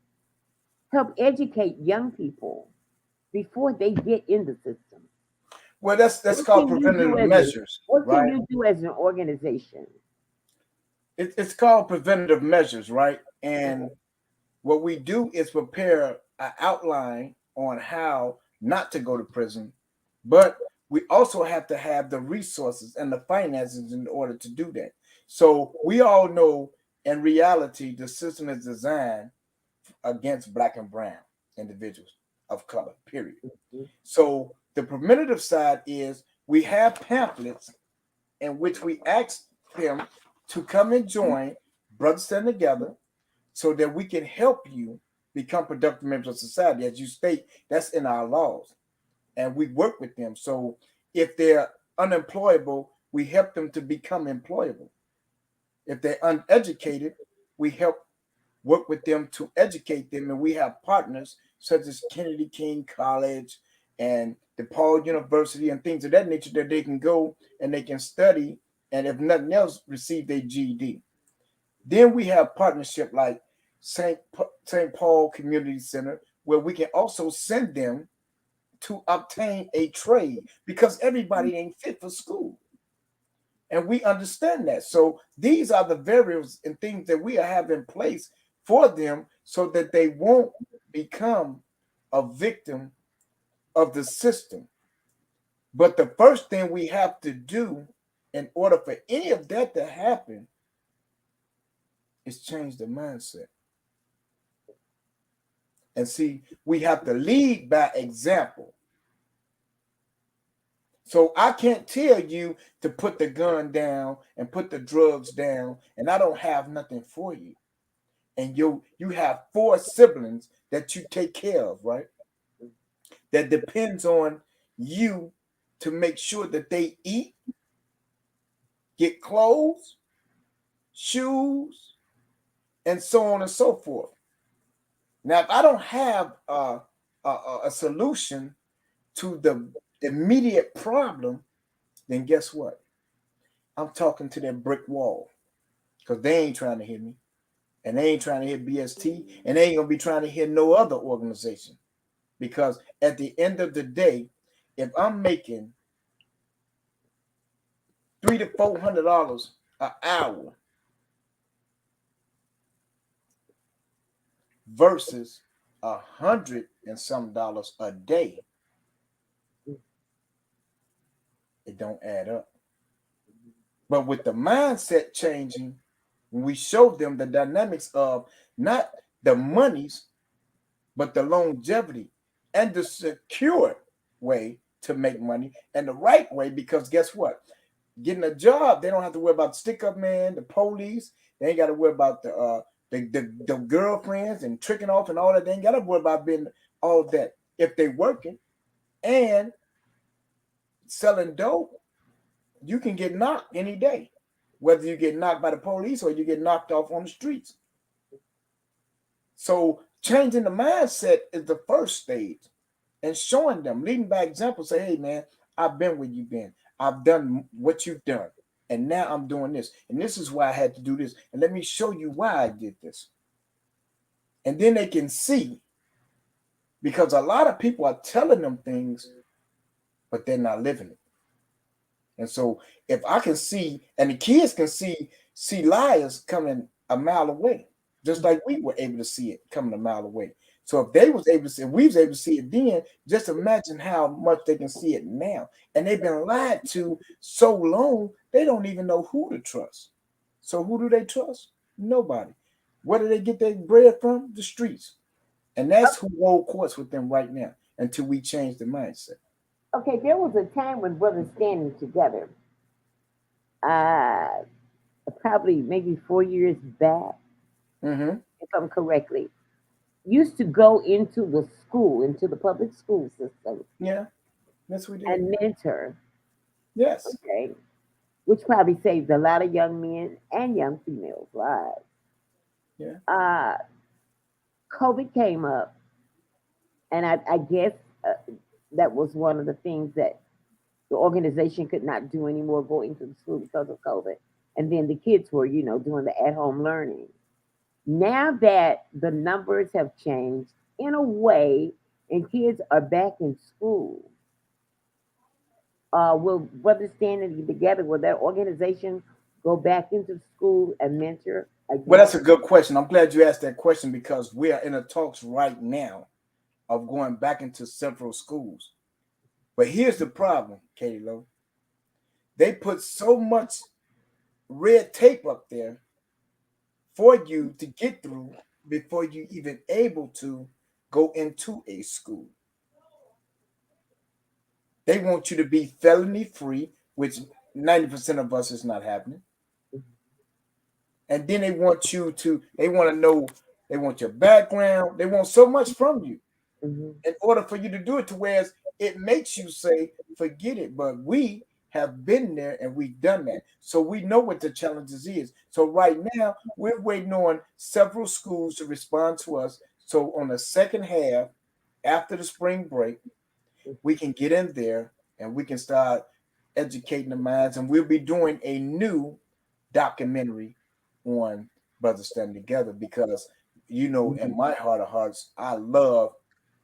help educate young people before they get in the system? Well, that's What called can you do preventative as a measures, what can right? you do as an organization? It's called preventative measures, right? And what we do is prepare an outline on how not to go to prison, but we also have to have the resources and the finances in order to do that. So we all know in reality, the system is designed against black and brown individuals of color, period. So the preventative side is we have pamphlets in which we ask them to come and join Brothers Stand Together so that we can help you become productive members of society. As you state, that's in our laws. And we work with them. So if they're unemployable, we help them to become employable. If they're uneducated, we help work with them to educate them, and we have partners such as Kennedy King College and DePaul University and things of that nature that they can go and they can study, and if nothing else, receive their GED. Then we have partnership like St. Paul Community Center, where we can also send them to obtain a trade because everybody ain't fit for school. And we understand that. So these are the variables and things that we have in place for them so that they won't become a victim of the system. But the first thing we have to do in order for any of that to happen is change the mindset. And see, we have to lead by example. So I can't tell you to put the gun down and put the drugs down, and I don't have nothing for you. And you have 4 siblings that you take care of, right? That depends on you to make sure that they eat, get clothes, shoes, and so on and so forth. Now, if I don't have a solution to the immediate problem, then guess what? I'm talking to that brick wall because they ain't trying to hit me, and they ain't trying to hit BST, and they ain't gonna be trying to hit no other organization. Because at the end of the day, if I'm making $300 to $400 an hour versus $100 and some dollars a day, it don't add up. But with the mindset changing, when we show them the dynamics of not the monies, but the longevity and the secure way to make money and the right way, because guess what? Getting a job, they don't have to worry about the stick-up man, the police. They ain't got to worry about the girlfriends and tricking off and all that. They ain't got to worry about being all that. If they working and selling dope, you can get knocked any day, whether you get knocked by the police or you get knocked off on the streets. So changing the mindset is the first stage, and showing them, leading by example, say, hey man, I've been where you've been. I've done what you've done. And now I'm doing this. And this is why I had to do this. And let me show you why I did this. And then they can see, because a lot of people are telling them things, but they're not living it. And so if I can see, and the kids can see liars coming a mile away, just like we were able to see it coming a mile away. So if they was able to see, we was able to see it then, just imagine how much they can see it now. And they've been lied to so long, they don't even know who to trust. So who do they trust? Nobody. Where do they get their bread from? The streets. And that's who hold courts with them right now until we change the mindset. Okay, there was a time when brothers standing together, uh, probably maybe 4 years back, Mm-hmm. if I'm correctly, used to go into the school, into the public school system, Yeah, yes, we did. and mentor. Yes. Okay, which probably saved a lot of young men and young females' lives. Yeah. Uh, COVID came up, and I guess uh, that was one of the things that the organization could not do anymore, going to the school because of COVID. And then the kids were, doing the at home learning. Now that the numbers have changed in a way and kids are back in school, will Brothers Standing Together, will that organization go back into school and mentor Well, again? that's a good question. I'm glad you asked that question because we are in the talks right now of going back into several schools. But here's the problem, Katie Lowe. They put so much red tape up there for you to get through before you even able to go into a school. They want you to be felony free, which 90% of us is not happening. And then they want to know, they want your background, they want so much from you Hmm. in order for you to do it to where it makes you say, forget it. But we have been there and we've done that. So we know what the challenges is. So right now we're waiting on several schools to respond to us. So on the second half, after the spring break, we can get in there and we can start educating the minds. And we'll be doing a new documentary on Brothers Standing Together because, in my heart of hearts, I love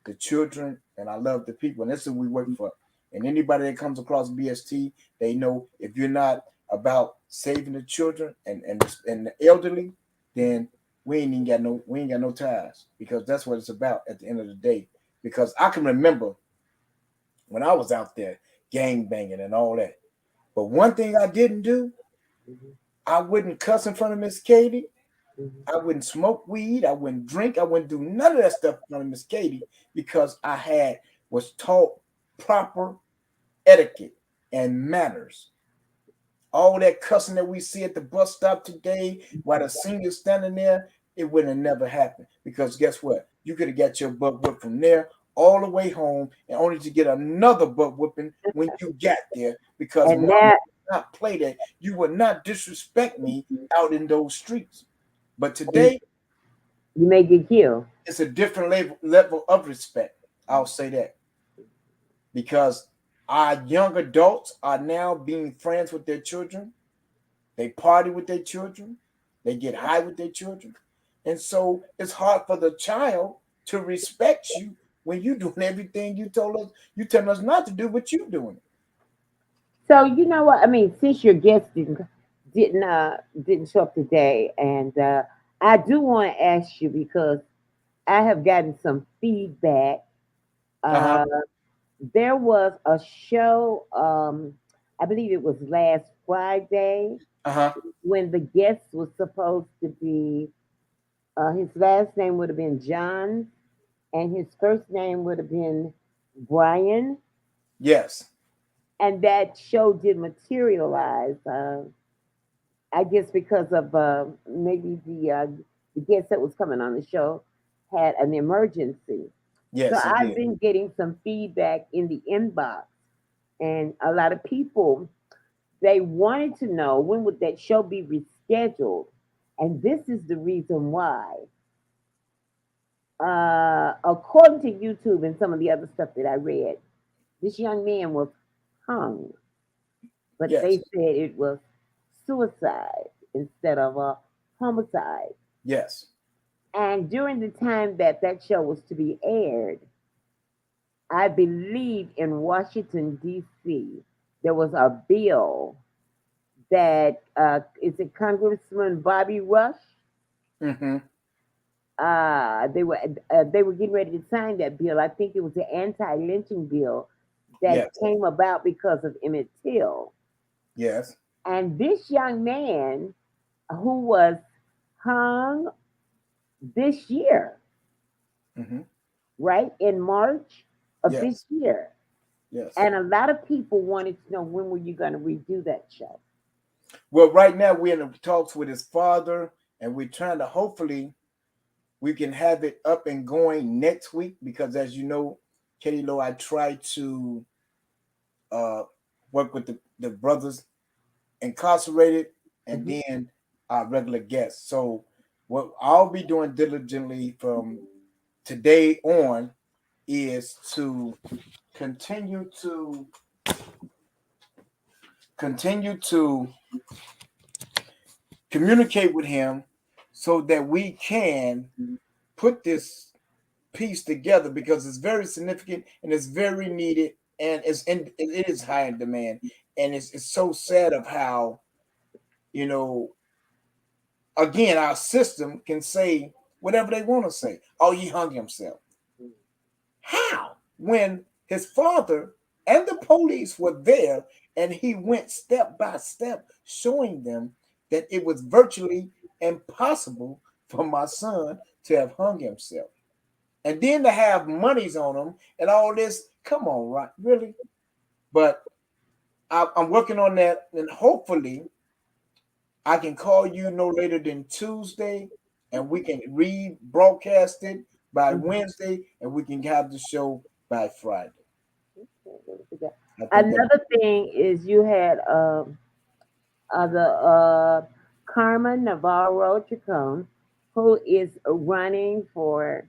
the children and I love the people. And this is what we work for. And anybody that comes across BST, they know if you're not about saving the children and the elderly, then we ain't got no ties, because that's what it's about at the end of the day. Because I can remember when I was out there gang banging and all that. But one thing I didn't do, I wouldn't cuss in front of Miss Katie. I wouldn't smoke weed. I wouldn't drink. I wouldn't do none of that stuff in front of Miss Katie because was taught proper etiquette and manners. All that cussing that we see at the bus stop today, while the seniors standing there, it would have never happened. Because guess what? You could have got your butt whipped from there all the way home, and only to get another butt whipping when you got there. Because And mama that would not play that. You would not disrespect me out in those streets. But today, you may get killed. it's a different level of respect. I'll say that. Because our young adults are now being friends with their children. They party with their children. They get high with their children. And so it's hard for the child to respect you when you're doing everything you telling us not to do, but you're doing it. So you know what? I mean, since your guest didn't show up today, and I do want to ask you because I have gotten some feedback. Uh-huh. Uh, there was a show, I believe it was last Friday, Uh-huh. when the guest was supposed to be, his last name would have been John, and his first name would have been Brian, Yes. and that show did materialize. I guess because of maybe the guest that was coming on the show had an emergency. So Yes, it I've did. been getting some feedback in the inbox, and a lot of people, they wanted to know when would that show be rescheduled, and this is the reason why. According to YouTube and some of the other stuff that I read, this young man was hung, but they Yes. said it was suicide instead of a homicide. Yes. And during the time that that show was to be aired, I believe in Washington, D.C., there was a bill that, is it Congressman Bobby Rush? Mm-hmm. They were getting ready to sign that bill. I think it was the anti-lynching bill that Yes. came about because of Emmett Till. Yes. And this young man who was hung this year, Mm-hmm. right, in March of this Yes. year. Yes. And a lot of people wanted to know when were you going to redo that show. Well, right now we're in the talks with his father, and we're trying to hopefully we can have it up and going next week because, as you know, Katie Lowe, I try to uh, work with the brothers incarcerated and Mhm. then our regular guests. So what I'll be doing diligently from today on is to continue to continue to communicate with him so that we can put this piece together because it's very significant and it's very needed and it is high in demand, and it's so sad of how, you know, again, our system can say whatever they want to say. Oh, he hung himself. How? When his father and the police were there and he went step by step showing them that it was virtually impossible for my son to have hung himself. And then to have monies on him and all this. Come on, right? Really? But I'm working on that, and hopefully I can call you no later than Tuesday, and we can rebroadcast it by Mhm. Wednesday, and we can have the show by Friday. Okay, what was it? I think that. Another thing is you had the Carmen Navarro Chacon, who is running for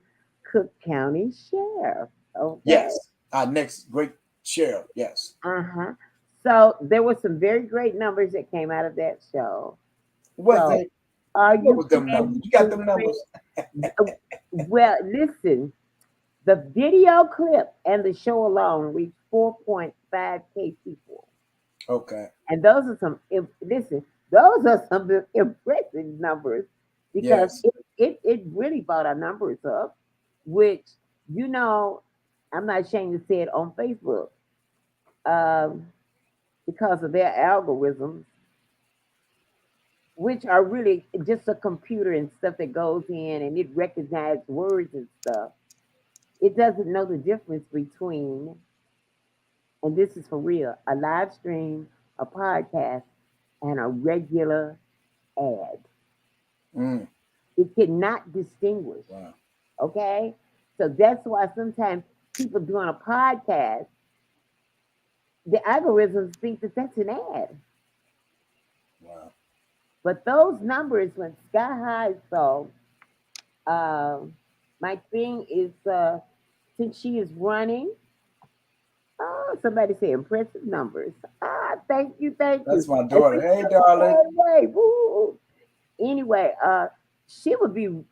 Cook County Sheriff. Okay. Yes, our next great sheriff. Yes. Uh-huh. So there were some very great numbers that came out of that show. Was So that? are What you was them numbers? planning You got to them bring? numbers? Well, listen, the video clip and the show alone reached 4.5K people. Okay. And those are some, listen, those are some impressive numbers because Yes. it really brought our numbers up, which, you know, I'm not ashamed to say it on Facebook, um, because of their algorithms, which are really just a computer and stuff that goes in and it recognizes words and stuff. It doesn't know the difference between, and this is for real, a live stream, a podcast, and a regular ad. Mm, It cannot distinguish. wow. Okay? So that's why sometimes people doing a podcast, the algorithms think that that's an ad. Wow. But those numbers went sky high. So my thing is, since she is running, oh, somebody say impressive numbers. Ah, thank you, thank you. That's my And daughter. we Hey, took darling. the way. Woo. Anyway, she would be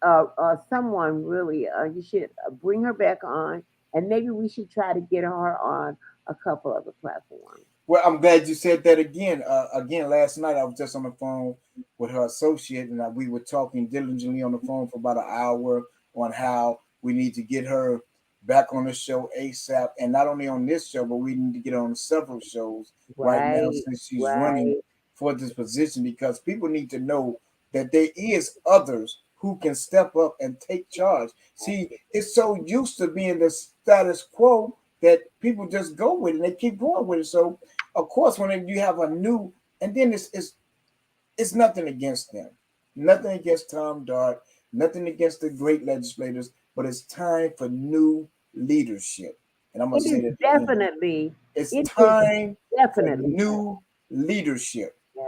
someone really. You should bring her back on, and maybe we should try to get her on a couple of the platforms. Well, I'm glad you said that again. Again, last night I was just on the phone with her associate, and we were talking diligently on the phone for about an hour on how we need to get her back on the show ASAP, and not only on this show, but we need to get her on several shows right now Right, since she's running right. for this position because people need to know that there is others who can step up and take charge. See, it's so used to being the status quo that people just go with it and they keep going with it. So of course, when you have a new, and then it's nothing against them, nothing against Tom Dart, nothing against the great legislators, but it's time for new leadership. And I'm gonna It say is that again. definitely. It's It is time for definitely. new leadership Yeah.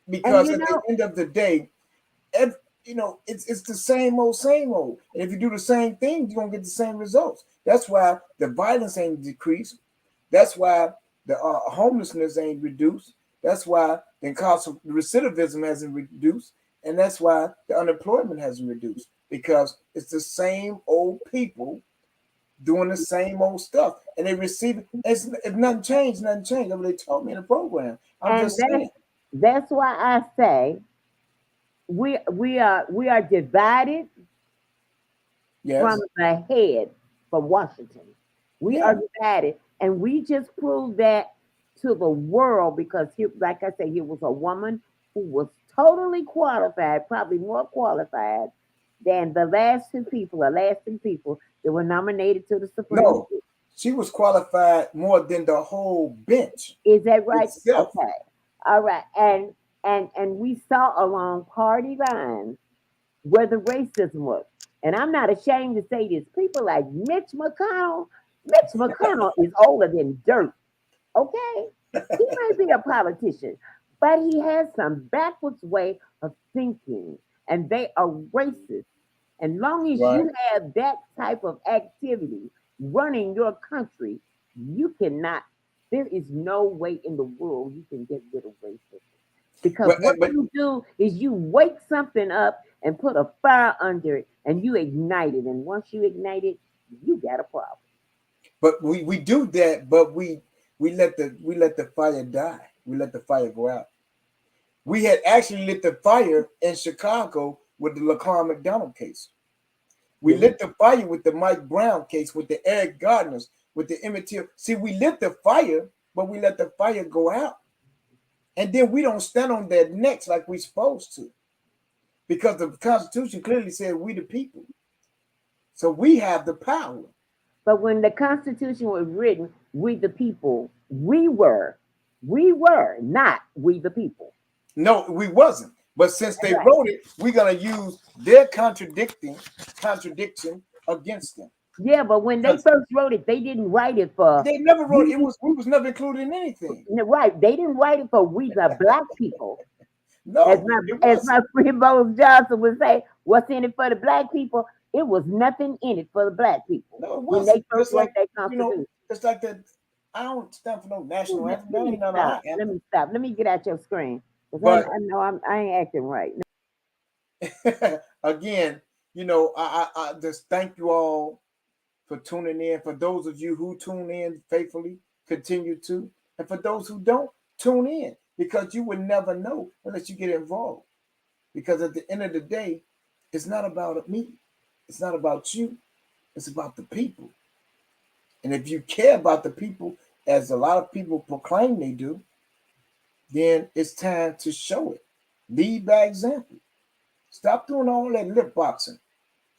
And because you at the know, end of the day, it's the same old, same old. And if you do the same thing, you're gonna get the same results. That's why the violence ain't decreased. That's why the homelessness ain't reduced. That's why the recidivism hasn't reduced, and that's why the unemployment hasn't reduced because it's the same old people doing the same old stuff, and they receive it. If nothing changed, nothing changed. That's what they told me in the program. I'm and just saying. that's why I say we are divided from Yes. the head for Washington. We are Yeah. divided, and we just proved that to the world because here, like I said, here was a woman who was totally qualified, probably more qualified than the last two people that were nominated to the Supreme No, Court. she was qualified more than the whole bench Is that right? itself. Okay. All right. And we saw along party lines where the racism was. And I'm not ashamed to say this. People like Mitch McConnell is older than dirt. Okay? He may be a politician, but he has some backwards way of thinking. And they are racist. And long as Right. you have that type of activity running your country, you cannot, there is no way in the world you can get rid of racism. Because But what but you do is you wake something up and put a fire under it and you ignite it. And once you ignite it, you got a problem. but we do that, but we let the fire die. We let the fire go out. We had actually lit the fire in Chicago with the Laquan McDonald case. We Yeah, lit the fire with the Mike Brown case, with the Eric Gardners, with the Emmett Till. See, we lit the fire, but we let the fire go out. And then we don't stand on their necks like we're supposed to. Because the Constitution clearly said we the people. So we have the power. but when the Constitution was written, we the people, we were not we the people. No, we wasn't. But since That's they right. wrote it, we're gonna use their contradiction against them. Yeah, but when they Because first wrote it, they didn't write it for they never wrote it. we. We was never included in anything. Right, they didn't write it for we the black people. No, it As wasn't. my friend Bose Johnson would say, what's in it for the black people? It was nothing in it for the black people No, it when wasn't. they first Just wrote like that you know, constitution. it's like that. I don't stand for no national Let, anthem. let That me ain't none of stop. our Let anthem. me stop. Let me get out your screen because But I know I ain't acting right. again, I just thank you all for tuning in. For those of you who tune in faithfully, continue to. And for those who don't, tune in because you would never know unless you get involved. Because at the end of the day, it's not about me. It's not about you. It's about the people. And if you care about the people, as a lot of people proclaim they do, then it's time to show it. Lead by example. Stop doing all that lip boxing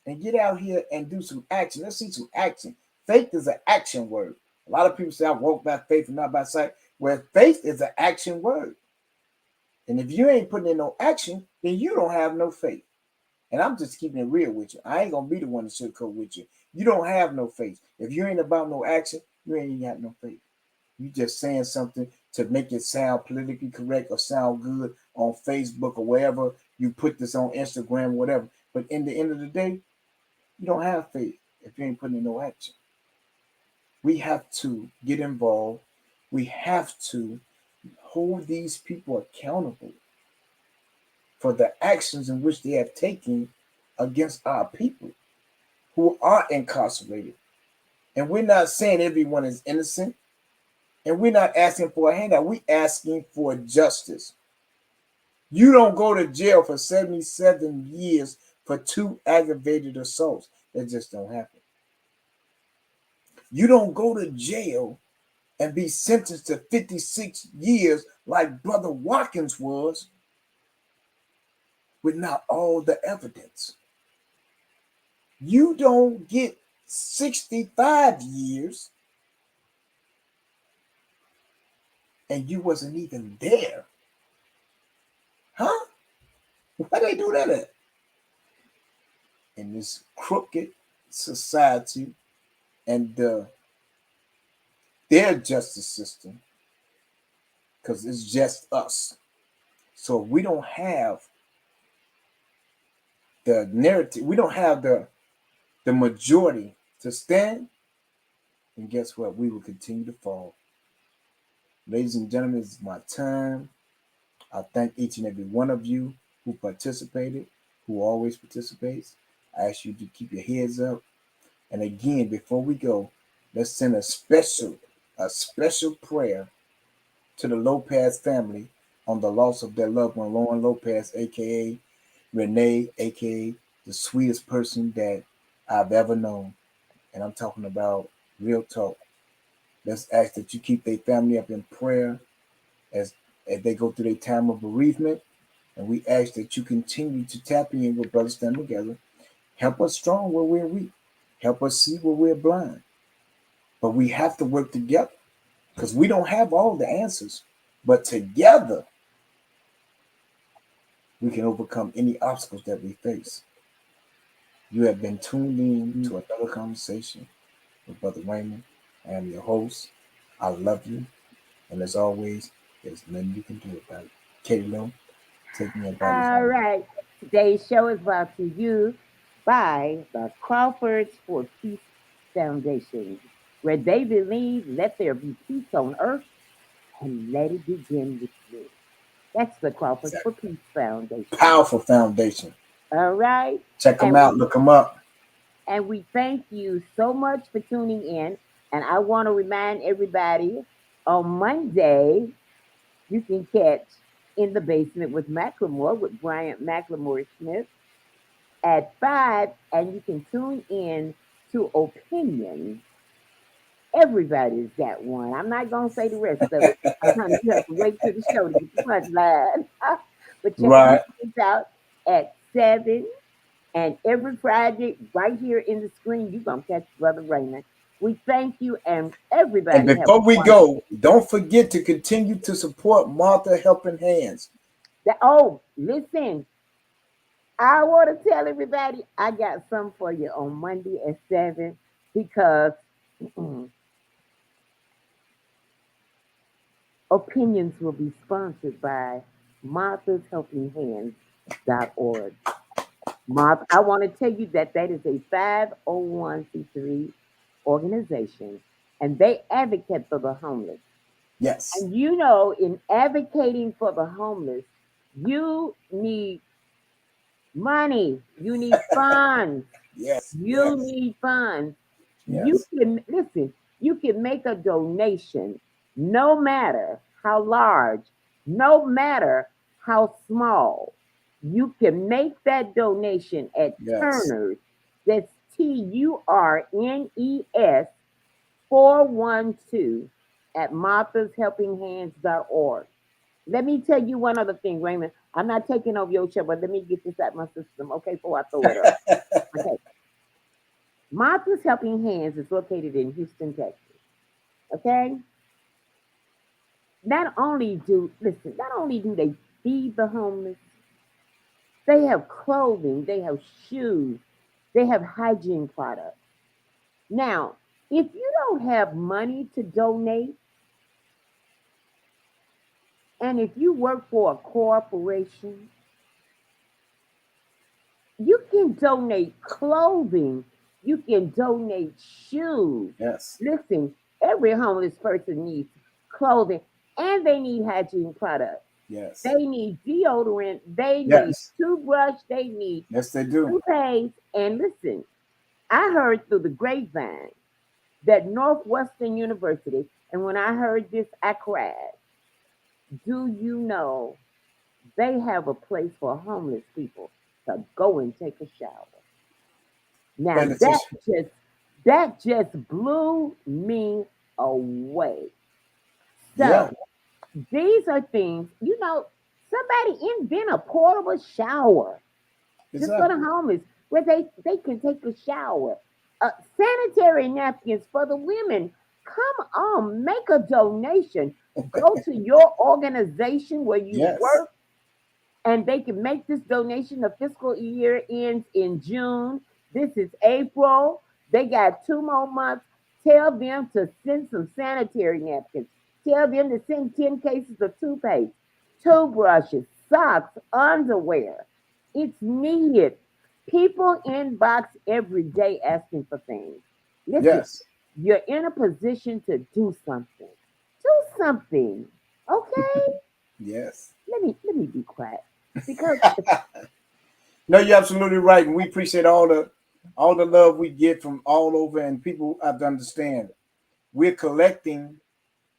and get out here and do some action. Let's see some action. Faith is an action word. A lot of people say, I walk by faith and not by sight. Well, faith is an action word. And if you ain't putting in no action, then you don't have no faith. And I'm just keeping it real with you. I ain't going to be the one to sugarcoat with you. You don't have no faith. If you ain't about no action, you ain't got no faith. You just saying something to make it sound politically correct or sound good on Facebook or wherever you put this on Instagram or whatever. But in the end of the day, you don't have faith if you ain't putting in no action. We have to get involved. We have to hold these people accountable for the actions in which they have taken against our people who are incarcerated. And we're not saying everyone is innocent. And we're not asking for a handout. We're asking for justice. You don't go to jail for 77 years for 2 aggravated assaults. That just don't happen. You don't go to jail and be sentenced to 56 years like Brother Watkins was with not all the evidence. You don't get 65 years and you wasn't even there. Huh? Why they do that at? In this crooked society and their justice system, because it's just us. So we don't have the narrative, we don't have the majority to stand, and guess what? We will continue to fall. Ladies and gentlemen, it's my time. I thank each and every one of you who participated, who always participates. I ask you to keep your heads up. And again, before we go, let's send a special prayer to the Lopez family on the loss of their loved one, Lauren Lopez, aka Renee, aka the sweetest person that I've ever known. And I'm talking about real talk. Let's ask that you keep their family up in prayer as they go through their time of bereavement. And we ask that you continue to tap in with Brothers Stand Together. Help us strong where we're weak. Help us see where we're blind. But we have to work together because we don't have all the answers. But together, we can overcome any obstacles that we face. You have been tuned in to another conversation with Brother Raymond. I am your host. I love you. And as always, there's nothing you can do about it. Katie Lowe, take me about his All home. right. Today's show is brought to you by the Crawfords for Peace Foundation, where they believe let there be peace on earth and let it begin with you. That's the Crawfords for Exactly. Peace Foundation. Powerful foundation. All right. Check them And out. Look them up. we thank you so much for tuning in. And I want to remind everybody on Monday, you can catch In the Basement with Macklemore with Bryant McLemore Smith at 5, and you can tune in to Opinions. Everybody's got one. I'm not going to say the rest of it because, honey, you have to wait till the show to get the punchline. But check Right. Opinions out at 7. And every Friday, right here in the screen, you're going to catch Brother Raymond. We thank you, and And everybody have a before we wonderful go, don't forget to continue to support Martha Helping Hands. Oh, listen, I want to tell everybody I got some for you on Monday at 7. because opinions will be sponsored by marthashelpinghands.org. Martha, I want to tell you that that is a 501c3 organization, and they advocate for the homeless. Yes. And you know, in advocating for the homeless, you need money, you need funds, Yes. you Yes. need funds. You Yes. can listen, you can make a donation no matter how large, no matter how small. You can make that donation at Yes. Turner's. That's TURNES 412 at marthashelpinghands.org. Let me tell you one other thing, Raymond. I'm not taking over your show, but let me get this out my system, okay, before I throw it up. Okay. Martha's Helping Hands is located in Houston, Texas. Okay? Not only do they feed the homeless, they have clothing, they have shoes, they have hygiene products. Now, if you don't have money to donate, and if you work for a corporation, you can donate clothing, you can donate shoes. Yes. Listen, every homeless person needs clothing and they need hygiene products. Yes. They need deodorant, they need Yes. toothbrush, they need Yes, they do. toothpaste. And listen, I heard through the grapevine that Northwestern University, and when I heard this, I cried. Do you know they have a place for homeless people to go and take a shower? Now And it's just, that just blew me away. yeah, So these are things, somebody invent a portable shower just for the exactly. homeless where they can take a shower. Sanitary napkins for the women. Come on, make a donation. Go to your organization where you Yes. work and they can make this donation. The fiscal year ends in June. This is April. They got 2 more months. Tell them to send some sanitary napkins. Tell them to send 10 cases of toothpaste, toothbrushes, socks, underwear. It's needed. People inbox every day asking for things. Listen, Yes. you're in a position to do something. Do something. Okay? Yes. Let me be quiet because No, you're absolutely right. And we appreciate all the love we get from all over, and people have to understand we're collecting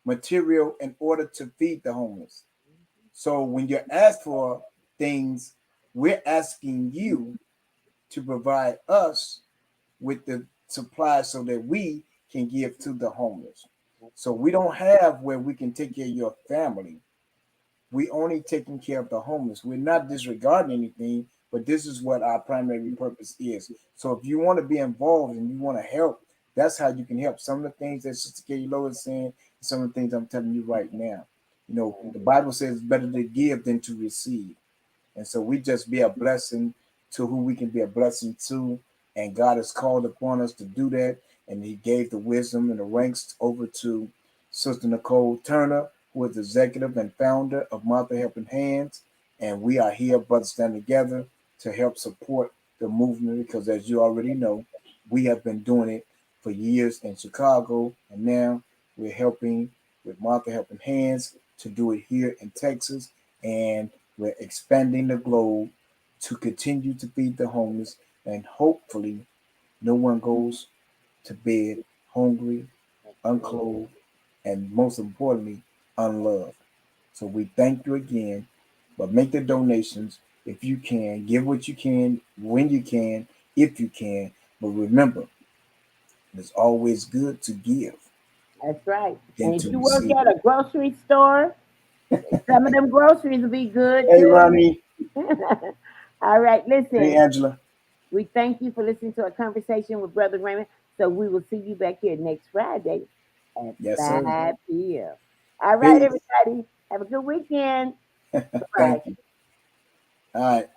material in order to feed the homeless. So when you're asked for things, we're asking you to provide us with the supplies so that we can give to the homeless. So we don't have where we can take care of your family. We only taking care of the homeless. We're not disregarding anything, but this is what our primary purpose is. So if you want to be involved and you want to help, that's how you can help. Some of the things that Sister Katie Lowe is saying, some of the things I'm telling you right now. The Bible says it's better to give than to receive. And so we just be a blessing to who we can be a blessing to. And God has called upon us to do that. And He gave the wisdom and the ranks over to Sister Nicole Turner, who is the executive and founder of Martha Helping Hands. And we are here, brothers, stand together to help support the movement because, as you already know, we have been doing it for years in Chicago. And now we're helping with Martha Helping Hands to do it here in Texas. And we're expanding the globe to continue to feed the homeless, and hopefully, no one goes to bed hungry, unclothed, and most importantly, unloved. So we thank you again, but make the donations if you can. Give what you can, when you can, if you can. But remember, it's always good to give that's right. than And if to you work receive. at a grocery store, some of them groceries will be good Hey, too. Ronnie. All right, Hey, listen. Angela. We thank you for listening to a conversation with Brother Raymond. So we will see you back here next Friday at Yes, sir. 5 p.m. All right, Peace. everybody. Have a good weekend. Bye. Thank you. All right.